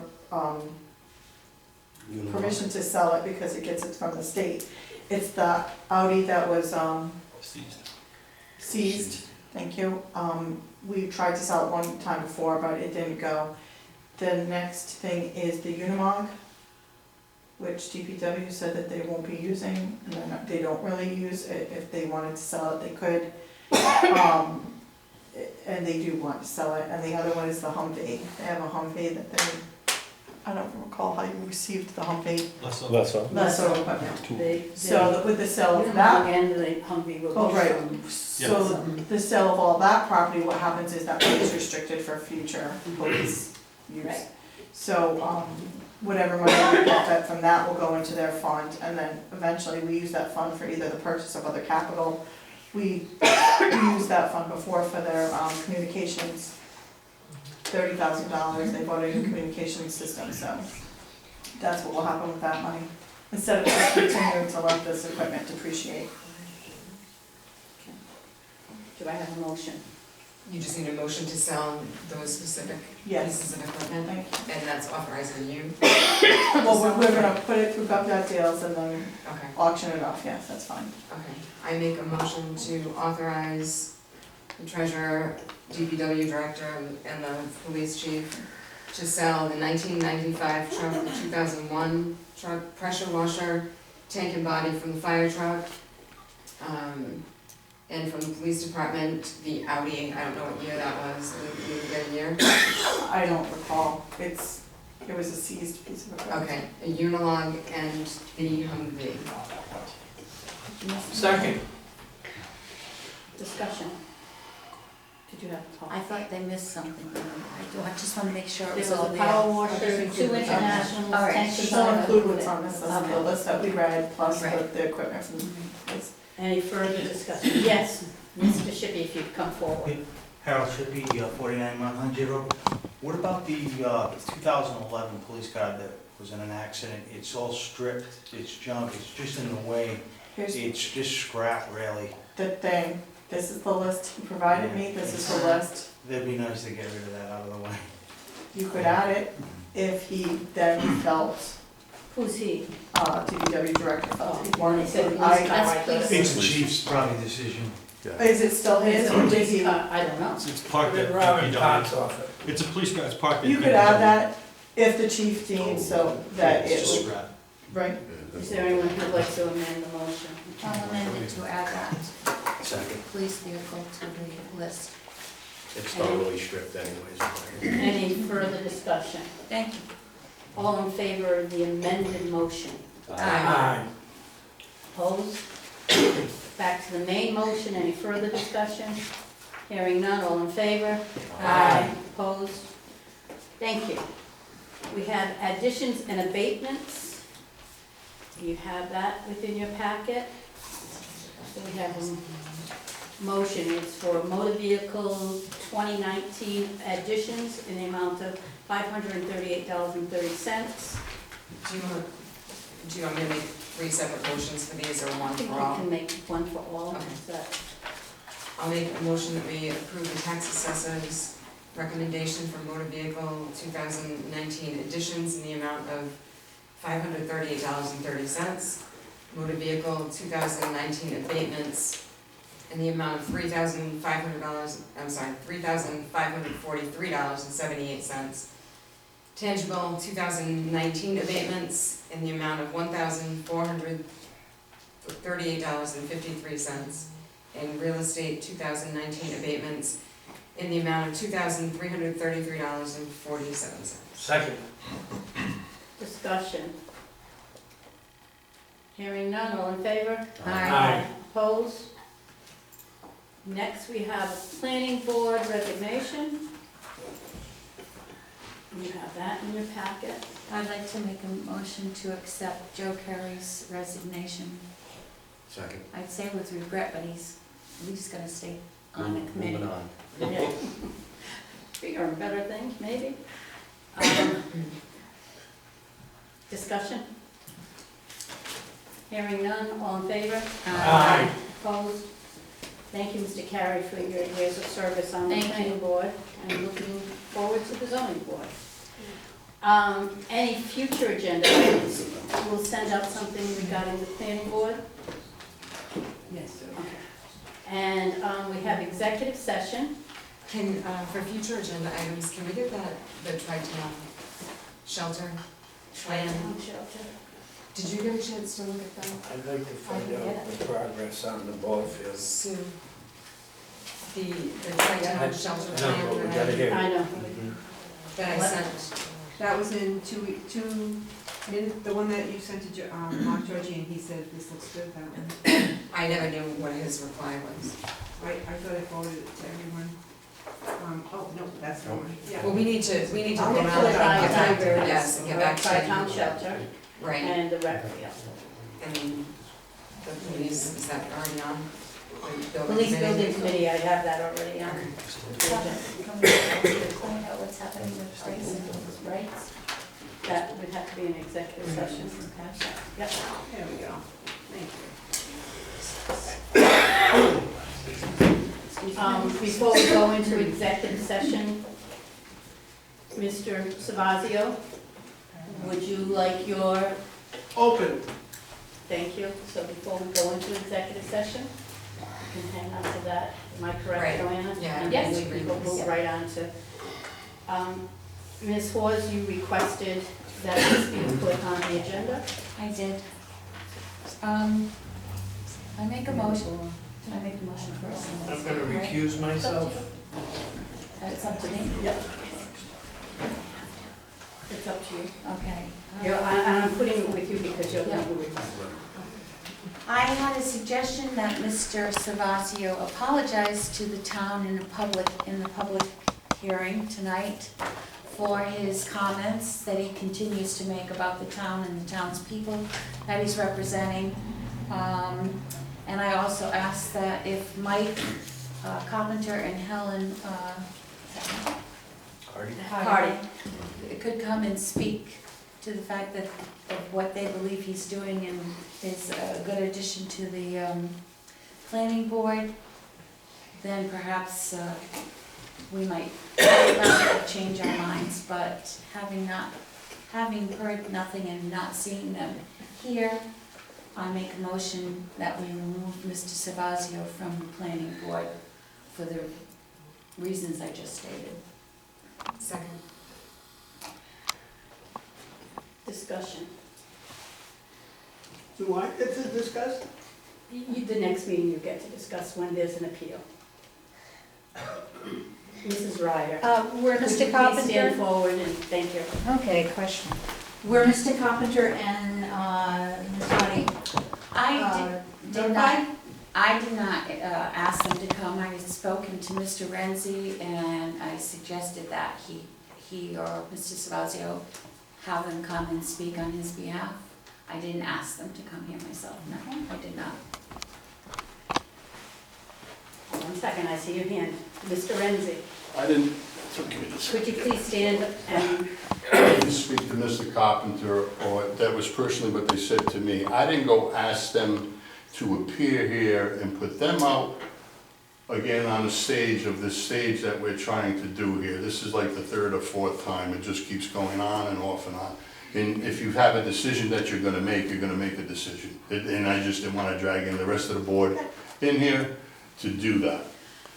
permission to sell it because it gets it from the state. It's the Audi that was seized, thank you. We tried to sell it one time before, but it didn't go. The next thing is the Unimog, which DPW said that they won't be using, and they don't really use it. If they wanted to sell it, they could. And they do want to sell it. And the other one is the Humvee. They have a Humvee that they, I don't recall how you received the Humvee. Lesser equipment. So with the sale of that.
And the Humvee will
Oh,
go
right.
from.
So the sale of all that property, what happens is that money is restricted for future police use.
Right.
So, whatever money we get from that will go into their fund, and then eventually we use that fund for either the purchase of other capital. We used that fund before for their communications, $30,000, they bought a new communications system, so that's what will happen with that money. Instead of just continuing to let this equipment depreciate.
Do I have a motion?
You just need a motion to sell those specific
Yes.
pieces of equipment,
Thank you.
and that's authorizing you?
Well, we're gonna put it through gov.deals and then
Okay,
auction it off, yes, that's fine.
okay. I make a motion to authorize the treasurer, DPW director, and the police chief to sell the 1995 truck, the 2001 truck, pressure washer, tank and body from the fire truck, and from the police department, the Audi, I don't know what year that was, did you get a year?
I don't recall, it was a seized piece of equipment.
Okay, a Unilog and the Humvee.
Second.
Discussion. Did you have a call?
I thought they missed something. I just want to make sure it
There
was
was
all
a
there.
power washer,
There's
two
included.
internationals,
All right.
tanks and
She'll
body.
include what's on this list, the
Okay.
list that we read, plus
Right.
the equipment from the police.
Any further discussion? Yes, Mr. Shippey, if you'd come forward.
Harold Shippey, 49 Mount Hunter Road. What about the 2011 police car that was in an accident? It's all stripped, it's junk, it's just in the way,
Here's
it's just scrap really.
the thing, this is the list he provided me, this is the list.
That'd be nice to get rid of that out of the way.
You could add it if he then felt,
Who's he?
DPW director felt he wanted
Said
to.
police
I-
car.
That's police.
It's the chief's probably decision.
Is it still his,
Is it
or
a
did
police
he?
car? I don't know.
It's parked at
Robin parts
DPW.
off it.
It's a police car, it's parked at
You could add that if the chief deems so that
It's
it
just
would,
scrap.
right?
Is there anyone who'd like to amend the motion?
I'll amend it to add that
Second.
police vehicle to the list.
It's not really stripped anyways.
Any further discussion?
Thank you.
All in favor of the amended motion?
Aye.
Opposed? Back to the main motion, any further discussion? Hearing none, all in favor? Aye. Opposed? Thank you. We have additions and abatements. You have that within your packet. So we have a motion, it's for motor vehicle 2019 additions in the amount of $538.30.
Do you want me to make 3 separate motions for these or
I
one
think
for
we
all?
can make one for all.
Okay.
Is that-
I'll make a motion that we approve the tax assessor's recommendation for motor vehicle 2019 additions in the amount of $538.30. Motor vehicle 2019 abatements in the amount of $3,543.78. tangible 2019 abatements in the amount of $1,438.53, and real estate 2019 abatements in the amount of $2,333.47.
Second.
Discussion. Hearing none, all in favor?
Aye.
Opposed? Next, we have planning board resignation. You have that in your packet.
I'd like to make a motion to accept Joe Carey's resignation.
Second.
I'd say with regret, but he's at least gonna stay on the committee.
Moving on.
Yeah. Bigger and better things, maybe. Discussion? Hearing none, all in favor?
Aye.
Opposed? Thank you, Mr. Carey, for your years of service on the
Thank you.
planning board, and looking forward to the zoning board. Any future agenda items? We'll send out something regarding the planning board.
Yes.
Okay. And we have executive session.
Can, for future agenda items, can we get the tri-town shelter plan?
Shelter.
Did you get a chance to look at that?
I'd like to find
I get
out the progress on the ball field.
Sue, the tri-town shelter
No,
plan
we gotta hear.
I know.
that I sent.
That was in the one that you sent to Mark Georgie, and he said this looks good, that one.
I never knew what his reply was.
I thought I forwarded it to everyone. Oh, no, that's the one, yeah.
Well, we need to
I'll
go
get
around
to
and
it.
get back to,
Library,
yes, and get back to.
Tri-town shelter
Right,
and the rec field.
and the police, is that already on? The
Police
committee?
building committee, I have that already on.
Can we find out what's happening with rights and rights?
That would have to be an executive session.
Okay.
Yep.
There we go. Thank you.
Before we go into executive session, Mr. Savazio, would you like your,
Open.
thank you, so before we go into executive session, you can hang on to that, am I correct,
Right.
Joanna?
Yeah,
And
yes.
then we can move right on to, Ms. Hawes, you requested that this be put on the agenda?
I did. I make a motion first.
I'm gonna recuse myself.
It's up to me?
Yep. It's up to you.
Okay.
I'm putting it with you because you're the one who requested it.
I had a suggestion that Mr. Savazio apologize to the town in the public hearing tonight for his comments that he continues to make about the town and the townspeople that he's representing. And I also asked that if Mike Carpenter and Helen Hardy could come and speak to the fact that of what they believe he's doing and is a good addition to the planning board, then perhaps we might change our minds, but having heard nothing and not seeing them here, I make a motion that we remove Mr. Savazio from the planning board for the reasons I just stated.
Second.
Discussion.
Do I get to discuss?
The next meeting you get to discuss when there's an appeal. Mrs. Ryder.
Where
Could you
Mr.
please stand
Carpenter,
forward and thank you.
okay, question. Were Mr. Carpenter and Ms. Hardy
I
notified?
did not ask them to come. I had spoken to Mr. Renzi and I suggested that he or Mr. Savazio have them come and speak on his behalf. I didn't ask them to come here myself, no, I did not.
1 second, I see your hand. Mr. Renzi,
I didn't, give me this.
could you please stand and,
I didn't speak to Mr. Carpenter, or that was personally what they said to me. I didn't go ask them to appear here and put them out again on the stage of this stage that we're trying to do here. This is like the 3rd or 4th time. It just keeps going on and off and on. And if you have a decision that you're gonna make a decision. And I just didn't wanna drag in the rest of the board in here to do that.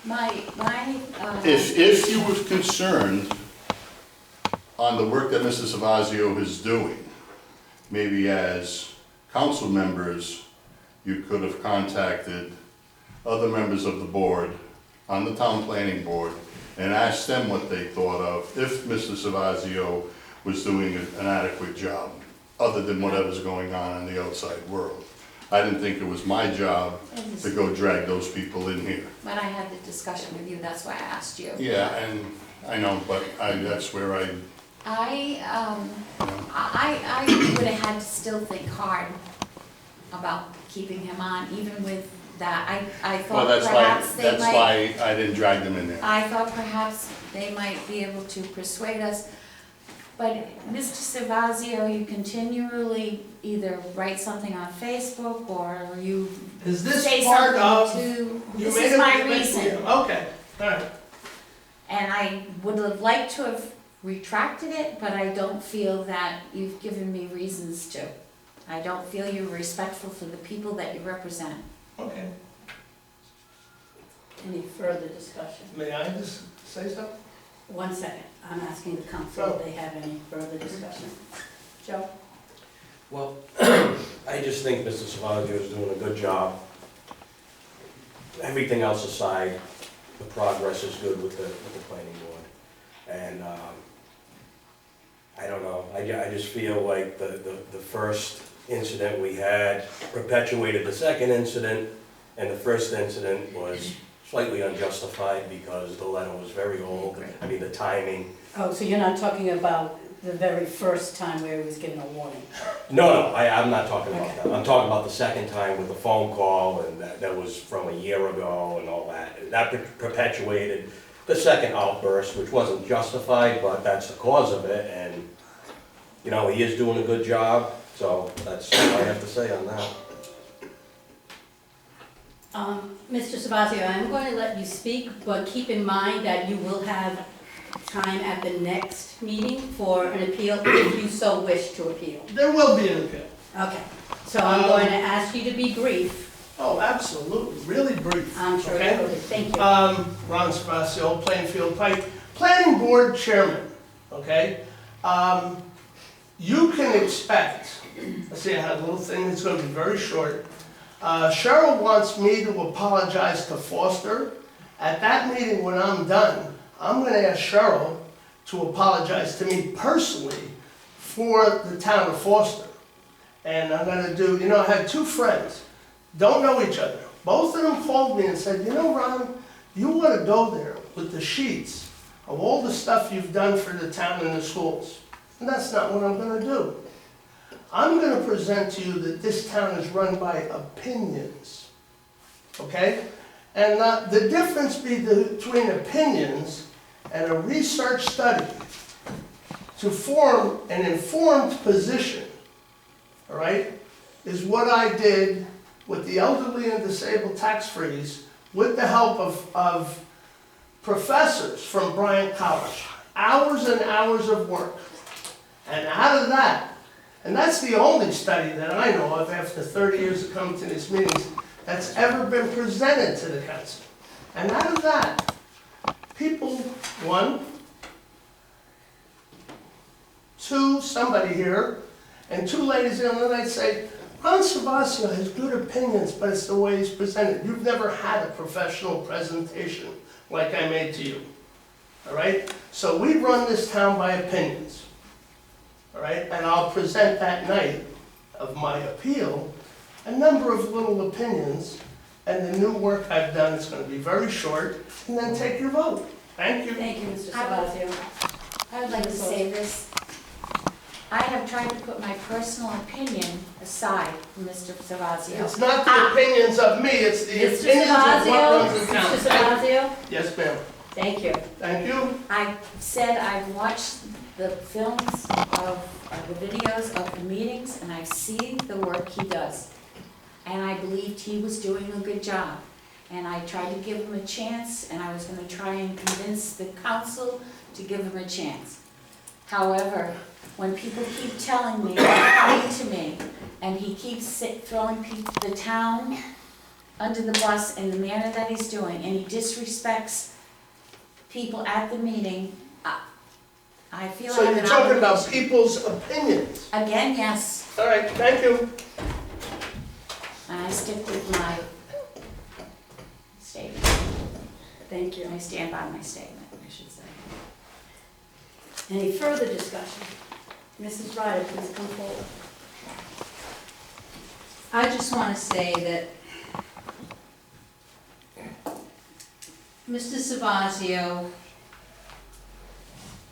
My
If you were concerned on the work that Mr. Savazio is doing, maybe as council members, you could have contacted other members of the board on the town planning board and asked them what they thought of if Mr. Savazio was doing an adequate job, other than whatever's going on in the outside world. I didn't think it was my job to go drag those people in here.
But I had the discussion with you, that's why I asked you.
Yeah, and I know, but that's where I,
I would have had to still think hard about keeping him on, even with that. I
well,
thought perhaps they might.
that's why I didn't drag them in there.
I thought perhaps they might be able to persuade us. But Mr. Savazio, you continually either write something on Facebook or you
Is this
say
part
something
of?
to,
You
this
made
is
a-
my
you made-
reason.
Okay, all right.
And I would have liked to have retracted it, but I don't feel that you've given me reasons to. I don't feel you're respectful for the people that you represent.
Okay.
Any further discussion?
May I just say something?
One second, I'm asking the council if they have any further discussion. Joe?
Well, I just think Mr. Savazio is doing a good job. Everything else aside, the progress is good with the planning board. And, I don't know, I just feel like the first incident we had perpetuated the second incident, and the first incident was slightly unjustified because the letter was very old. I mean, the timing.
Oh, so you're not talking about the very first time where he was given a warning?
No, I'm not talking about that. I'm talking about the second time with the phone call, and that was from a year ago and all that. That perpetuated the second outburst, which wasn't justified, but that's the cause of it, and, you know, he is doing a good job, so that's all I have to say on that.
Mr. Savazio, I'm going to let you speak, but keep in mind that you will have time at the next meeting for an appeal if you so wish to appeal.
There will be an appeal.
Okay, so I'm going to ask you to be brief.
Oh, absolutely, really brief.
I'm sure
okay?
you will. Thank you.
Ron Savazio, Plainfield Pike, Planning Board Chairman, okay? You can expect, let's see, I have a little thing that's gonna be very short. Cheryl wants me to apologize to Foster. At that meeting, when I'm done, I'm gonna ask Cheryl to apologize to me personally for the town of Foster. And I'm gonna do, you know, I had two friends, don't know each other. Both of them called me and said, you know, Ron, you ought to go there with the sheets of all the stuff you've done for the town and the schools. And that's not what I'm gonna do. I'm gonna present to you that this town is run by opinions, okay? And the difference between opinions and a research study to form an informed position, all right, is what I did with the elderly and disabled tax freeze with the help of professors from Bryant College. Hours and hours of work. And out of that, and that's the only study that I know of after 30 years of coming to these meetings that's ever been presented to the council. And out of that, people, one, two, somebody here, and two ladies in the night say, Ron Savazio has good opinions, but it's the way he's presented. You've never had a professional presentation like I made to you, all right? So we run this town by opinions, all right? And I'll present that night of my appeal a number of little opinions, and the new work I've done is going to be very short, and then take your vote. Thank you.
Thank you, Mr. Savazio.
I would like to say this. I have tried to put my personal opinion aside from Mr. Savazio.
It's not the opinions of me, it's the
Mr.
opinions of what runs the town.
Mr. Savazio?
Yes, ma'am.
Thank you.
Thank you.
I said I've watched the films of the videos of the meetings, and I've seen the work he does. And I believed he was doing a good job. And I tried to give him a chance, and I was gonna try and convince the council to give him a chance. However, when people keep telling me, coming to me, and he keeps throwing the town under the bus in the manner that he's doing, and he disrespects people at the meeting, I feel I
So
have
you're
an
talking about
obligation.
people's opinions.
Again, yes,
All right, thank you.
I stick with my statement.
Thank you.
I stand by my statement, I should say.
Any further discussion? Mrs. Ryder, please come forward.
I just want to say that Mr. Savazio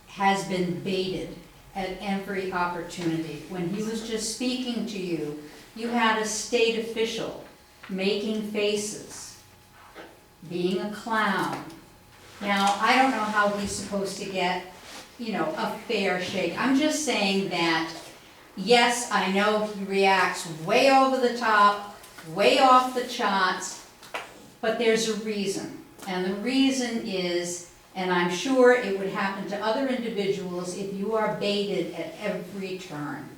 has been baited at every opportunity. When he was just speaking to you, you had a state official making faces, being a clown. Now, I don't know how he's supposed to get, a fair shake. I'm just saying that, yes, I know he reacts way over the top, way off the charts, but there's a reason. And the reason is, and I'm sure it would happen to other individuals if you are baited at every turn.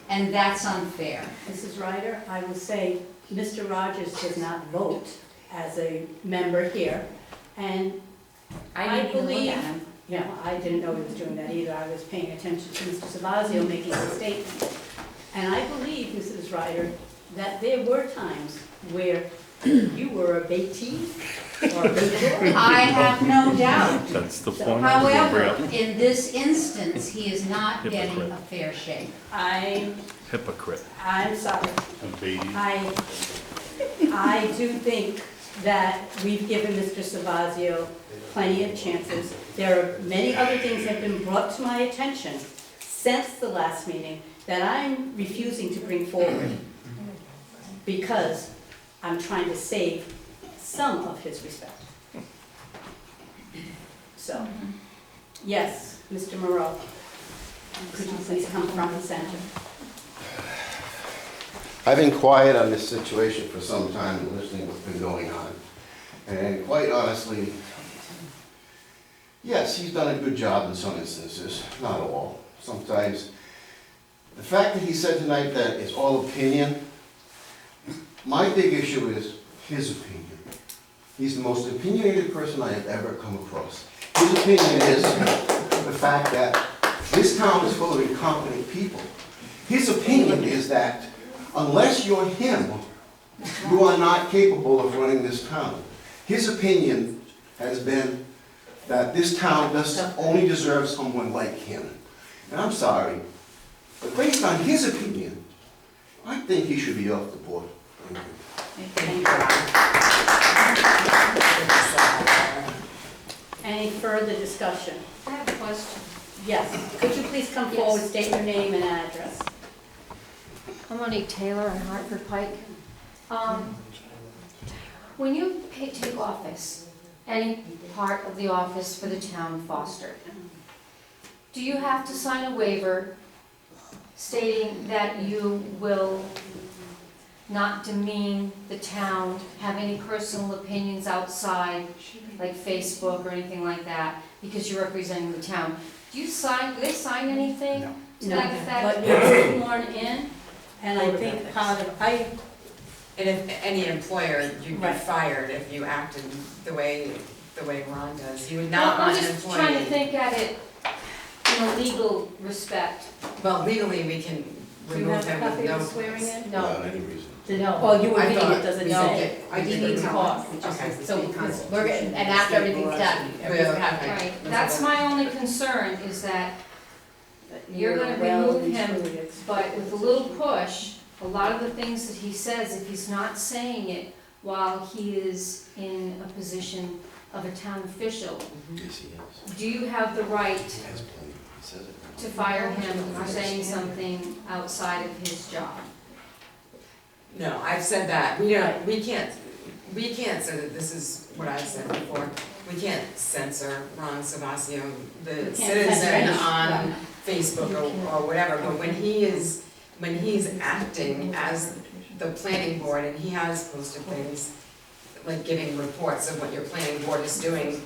And that's unfair.
Mrs. Ryder, I will say, Mr. Rogers does not vote as a member here, and I
didn't even look
believe,
at him.
I didn't know he was doing that either. I was paying attention to Mr. Savazio making a statement. And I believe, Mrs. Ryder, that there were times where you were a baitee or a baitor.
I have no doubt.
That's the
point.
However, in this instance, he is not getting a fair shake.
Hypocrite.
I'm sorry.
A baby.
I do think that we've given Mr. Savazio plenty of chances. There are many other things that have been brought to my attention since the last meeting that I'm refusing to bring forward because I'm trying to save some of his respect. So, yes, Mr. Moreau, could you please come front and center?
I've been quiet on this situation for some time and listening to what's been going on. And quite honestly, yes, he's done a good job in some instances, not all. Sometimes, the fact that he said tonight that it's all opinion, my big issue is his opinion. He's the most opinionated person I have ever come across. His opinion is the fact that this town is full of incompetent people. His opinion is that unless you're him, you are not capable of running this town. His opinion has been that this town only deserves someone like him. And I'm sorry, but based on his opinion, I think he should be off the board. Thank you.
Any further discussion?
I have a question.
Yes, could you please come forward, state your name and address?
I'm Monique Taylor on Hartford Pike. When you take office, any part of the office for the town of Foster, do you have to sign a waiver stating that you will not demean the town, have any personal opinions outside, like Facebook or anything like that, because you're representing the town? Do they sign anything to that effect?
But you're sworn in, and I think part of,
And if any employer, you'd be fired if you acted the way Ron does. You would not want an employee.
I'm just trying to think at it in a legal respect.
Well, legally, we can remove him with no.
swearing in?
No.
any reason.
No, well, you were
I
reading
thought-
it, doesn't
no,
say.
I
He
did
needs
the
cause,
Okay.
so, because we're getting, and after everything's done, everything's gonna happen.
Right, that's my only concern, is that you're gonna remove him, but with a little push, a lot of the things that he says, if he's not saying it while he is in a position of a town official,
Yes, he is.
do you have the right
He has plenty. He says it.
to fire him for saying something outside of his job?
No, I've said that. We can't say that this is what I've said before. We can't censor Ron Savazio, the
can't
citizen
censor
on
him.
Facebook or whatever, but when he's acting as the planning board and he has posted things, like giving reports of what your planning board is doing,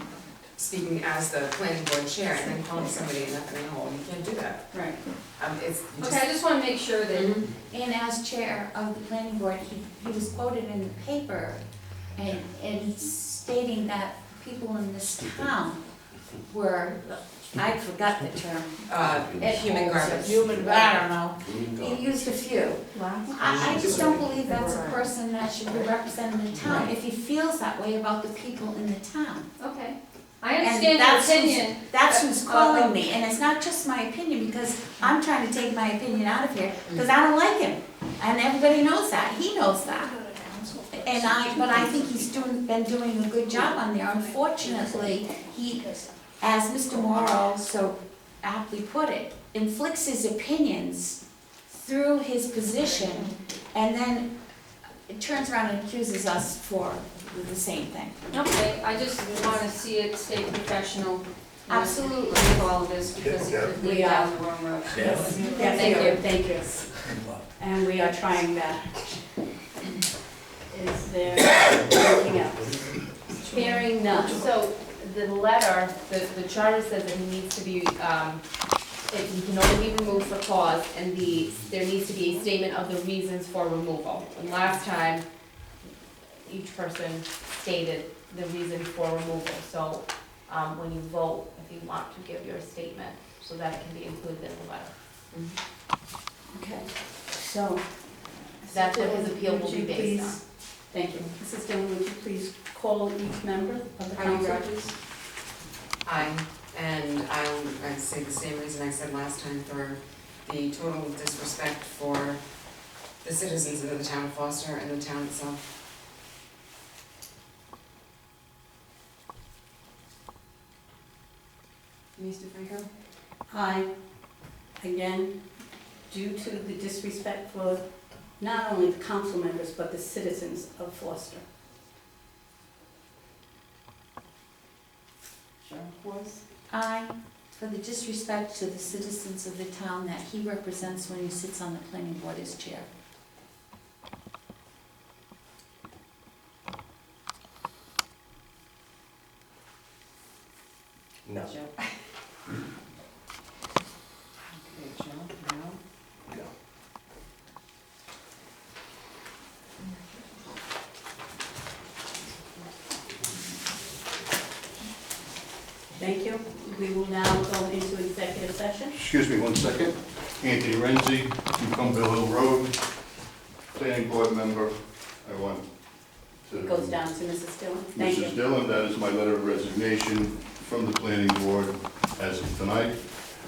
speaking as the planning board chair, and then calling somebody an effing hole, you can't do that.
Right.
It's
Okay, I just wanna make sure that,
And as chair of the planning board, he was quoted in the paper and stating that people in this town were
I forgot the term, human garbage.
Human, I don't know.
You used a few.
I just don't believe that's a person that should be representing the town, if he feels that way about the people in the town.
Okay. I
And
understand your
that's who's-
opinion.
That's who's calling me, and it's not just my opinion, because I'm trying to take my opinion out of here, because I don't like him. And everybody knows that, he knows that. But I think he's been doing a good job on there. Unfortunately, he, as Mr. Morrow so aptly put it, inflicts his opinions through his position, and then it turns around and accuses us for the same thing.
Okay, I just wanna see it stay professional.
Absolutely.
With all of this, because it could lead down the wrong road.
Yes,
Thank you.
thank you. And we are trying that. Is there anything else? Hearing none.
So the letter, the charter says that he needs to be, he can only be removed for cause, and there needs to be a statement of the reasons for removal. And last time, each person stated the reason for removal. So, when you vote, if you want to give your statement, so that it can be included in the letter.
Okay, so.
That's what his appeal will
Would
be
you
based
please-
on.
Thank you. Mrs. Dillon, would you please call each member of the
Heidi
council?
Rogers? Aye, and I'd say the same reason I said last time, for the total disrespect for the citizens of the town of Foster and the town itself. Mr. Franco?
Aye. Again, due to the disrespect for not only the council members, but the citizens of Foster.
Aye, for the disrespect to the citizens of the town that he represents when he sits on the planning board as chair.
No.
Okay, Joe, no?
No.
Thank you. We will now go into executive session.
Excuse me 1 second. Anthony Renzi, Macombill Hill Road, planning board member. I want to.
It goes down to Mrs. Dillon. Thank you.
Mrs. Dillon, that is my letter of resignation from the planning board as of tonight.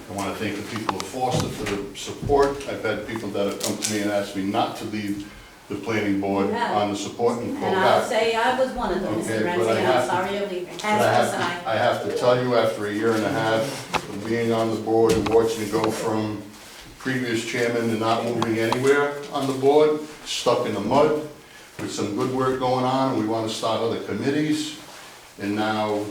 I want to thank the people of Foster for the support. I've had people that have come to me and asked me not to leave the planning board
You have.
on the support and go
And I'll
back.
say I was one of them,
Okay,
Mr.
but I
Renzi, and
have
I'm
to-
sorry you're leaving.
But I have to tell you, after a year and a half of being on the board and watching it go from previous chairman to not moving anywhere on the board, stuck in the mud, with some good work going on, we want to start other committees, and now,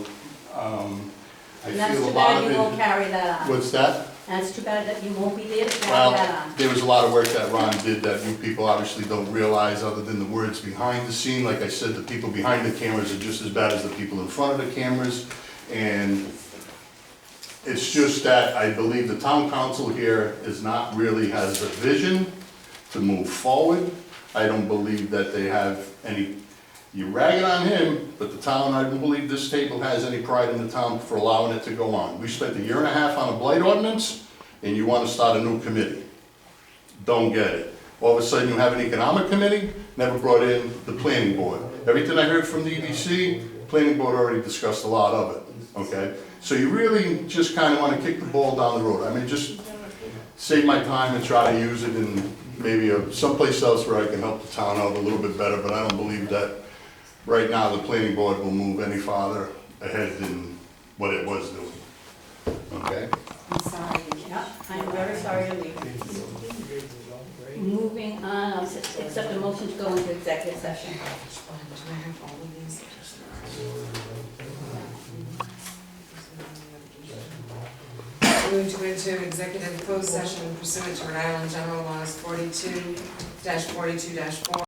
I
And that's
feel a
too
lot
bad
of
you won't
it.
carry that on.
What's that?
That's too bad that you won't be there to carry
Well,
that on.
there was a lot of work that Ron did that you people obviously don't realize, other than the words behind the scene. Like I said, the people behind the cameras are just as bad as the people in front of the cameras. And it's just that I believe the town council here is not really has a vision to move forward. I don't believe that they have any, you rag it on him, but the town, I don't believe this table has any pride in the town for allowing it to go on. We spent a year and a half on a blight ordinance, and you want to start a new committee. Don't get it. All of a sudden, you have an economic committee, never brought in the planning board. Everything I heard from the EDC, planning board already discussed a lot of it, okay? So you really just kind of want to kick the ball down the road. I mean, just save my time and try to use it in maybe someplace else where I can help the town out a little bit better, but I don't believe that right now the planning board will move any farther ahead than what it was doing, okay?
I'm sorry.
Yeah, I'm very sorry you're leaving. Moving on, I'll accept a motion to go into executive session.
Do I have all of these? Move to into executive closed session pursuant to Rhode Island General Laws 42-42-4.